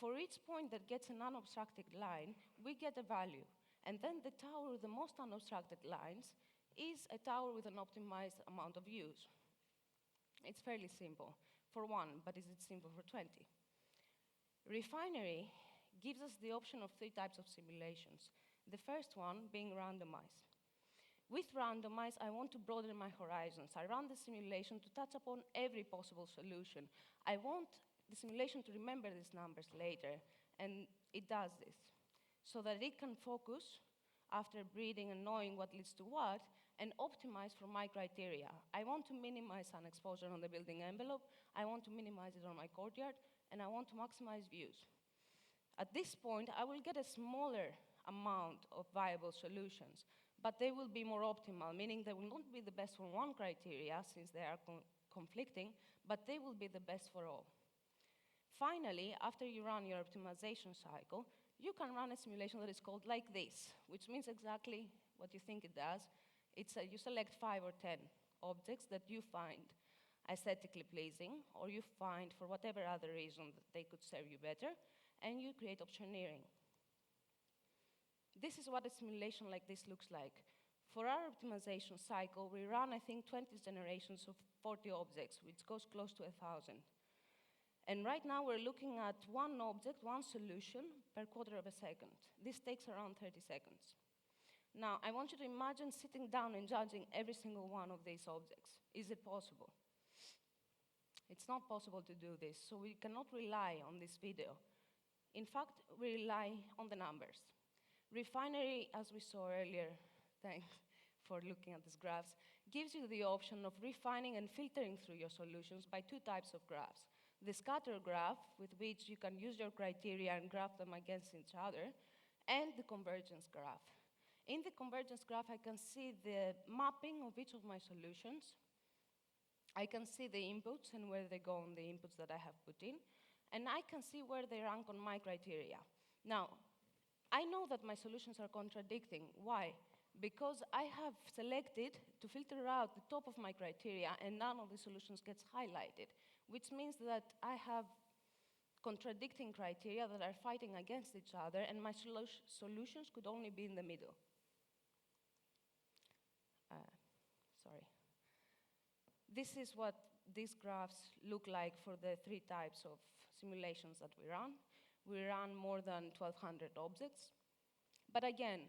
For each point that gets an unobstructed line, we get a value. And then the tower with the most unobstructed lines is a tower with an optimized amount of views. It's fairly simple for one, but is it simple for 20? Refinery gives us the option of three types of simulations. The first one being randomized. With randomize, I want to broaden my horizons. I run the simulation to touch upon every possible solution. I want the simulation to remember these numbers later, and it does this, so that it can focus after breathing and knowing what leads to what, and optimize for my criteria. I want to minimize sun exposure on the building envelope, I want to minimize it on my courtyard, and I want to maximize views. At this point, I will get a smaller amount of viable solutions, but they will be more optimal, meaning they will not be the best for one criteria, since they are conflicting, but they will be the best for all. Finally, after you run your optimization cycle, you can run a simulation that is called like this, which means exactly what you think it does. You select 5 or 10 objects that you find aesthetically pleasing, or you find for whatever other reason that they could serve you better, and you create optioneering. This is what a simulation like this looks like. For our optimization cycle, we run, I think, 20 generations of 40 objects, which goes close to 1,000. And right now, we're looking at one object, one solution, per quarter of a second. This takes around 30 seconds. Now, I want you to imagine sitting down and judging every single one of these objects. Is it possible? It's not possible to do this, so we cannot rely on this video. In fact, we rely on the numbers. Refinery, as we saw earlier, thanks for looking at these graphs, gives you the option of refining and filtering through your solutions by two types of graphs. The scatter graph, with which you can use your criteria and graph them against each other, and the convergence graph. In the convergence graph, I can see the mapping of each of my solutions. I can see the inputs and where they go on the inputs that I have put in, and I can see where they rank on my criteria. Now, I know that my solutions are contradicting. Why? Because I have selected to filter out the top of my criteria, and none of the solutions gets highlighted, which means that I have contradicting criteria that are fighting against each other, and my solutions could only be in the middle. Sorry. This is what these graphs look like for the 3 types of simulations that we run. We run more than 1,200 objects. But again,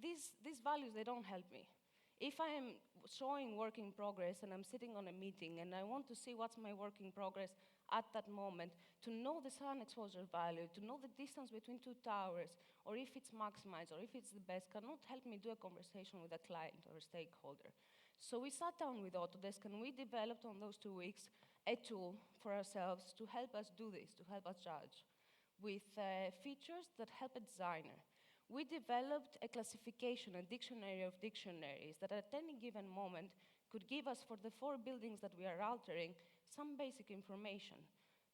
these values, they don't help me. If I am showing work in progress and I'm sitting on a meeting and I want to see what's my work in progress at that moment, to know the sun exposure value, to know the distance between 2 towers, or if it's maximized, or if it's the best, cannot help me do a conversation with a client or a stakeholder. So we sat down with Autodesk and we developed on those 2 weeks a tool for ourselves to help us do this, to help us judge, with features that help a designer. We developed a classification, a dictionary of dictionaries that at any given moment could give us, for the 4 buildings that we are altering, some basic information.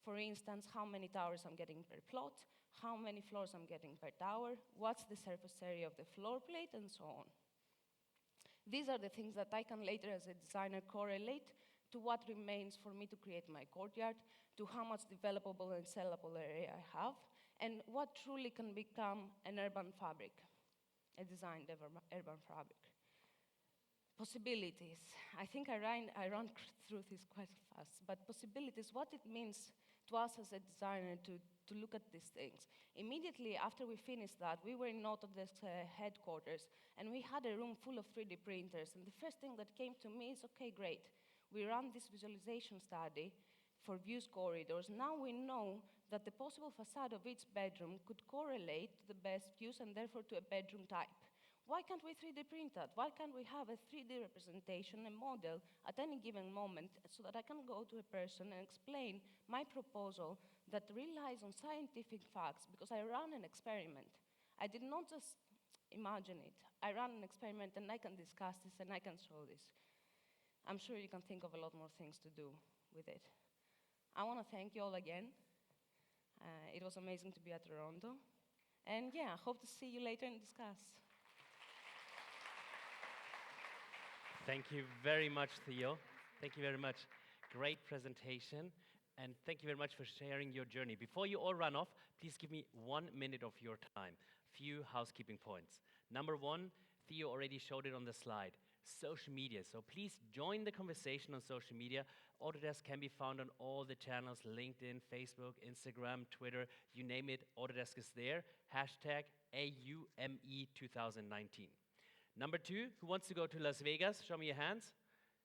For instance, how many towers I'm getting per plot, how many floors I'm getting per tower, what's the surface area of the floor plate, and so on. These are the things that I can later, as a designer, correlate to what remains for me to create my courtyard, to how much developable and sellable area I have, and what truly can become an urban fabric, a designed urban fabric. Possibilities. I think I ran through this quite fast, but possibilities, what it means to us as a designer to look at these things. Immediately after we finished that, we were in Autodesk headquarters, and we had a room full of 3D printers, and the first thing that came to me is, okay, great. We ran this visualization study for views corridors. Now we know that the possible facade of each bedroom could correlate to the best views and therefore to a bedroom type. Why can't we 3D print that? Why can't we have a 3D representation, a model, at any given moment, so that I can go to a person and explain my proposal that relies on scientific facts, because I ran an experiment. I did not just imagine it. I ran an experiment, and I can discuss this, and I can show this. I'm sure you can think of a lot more things to do with it. I want to thank you all again. It was amazing to be at Toronto. And yeah, hope to see you later and discuss. Thank you very much, Theo. Thank you very much. Great presentation. And thank you very much for sharing your journey. Before you all run off, please give me 1 minute of your time. Few housekeeping points. Number 1, Theo already showed it on the slide. Social media. So please join the conversation on social media. Autodesk can be found on all the channels: LinkedIn, Facebook, Instagram, Twitter, you name it, Autodesk is there. Hashtag AUME 2019. Number 2, who wants to go to Las Vegas? Show me your hands.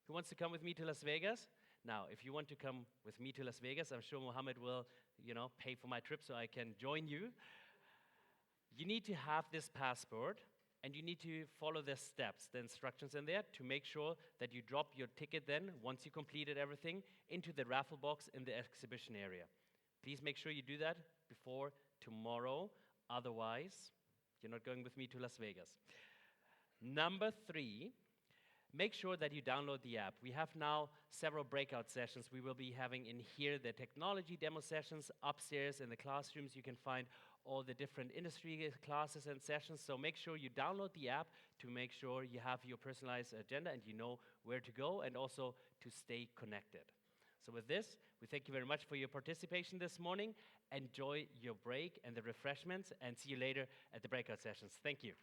Who wants to come with me to Las Vegas? Now, if you want to come with me to Las Vegas, I'm sure Mohammed will, pay for my trip so I can join you. You need to have this passport, and you need to follow the steps, the instructions in there, to make sure that you drop your ticket then, once you completed everything, into the raffle box in the exhibition area. Please make sure you do that before tomorrow. Otherwise, you're not going with me to Las Vegas. Number 3, make sure that you download the app. We have now several breakout sessions we will be having in here, the technology demo sessions. Upstairs in the classrooms, you can find all the different industry classes and sessions. So make sure you download the app to make sure you have your personalized agenda and you know where to go, and also to stay connected. So with this, we thank you very much for your participation this morning. Enjoy your break and the refreshments, and see you later at the breakout sessions. Thank you.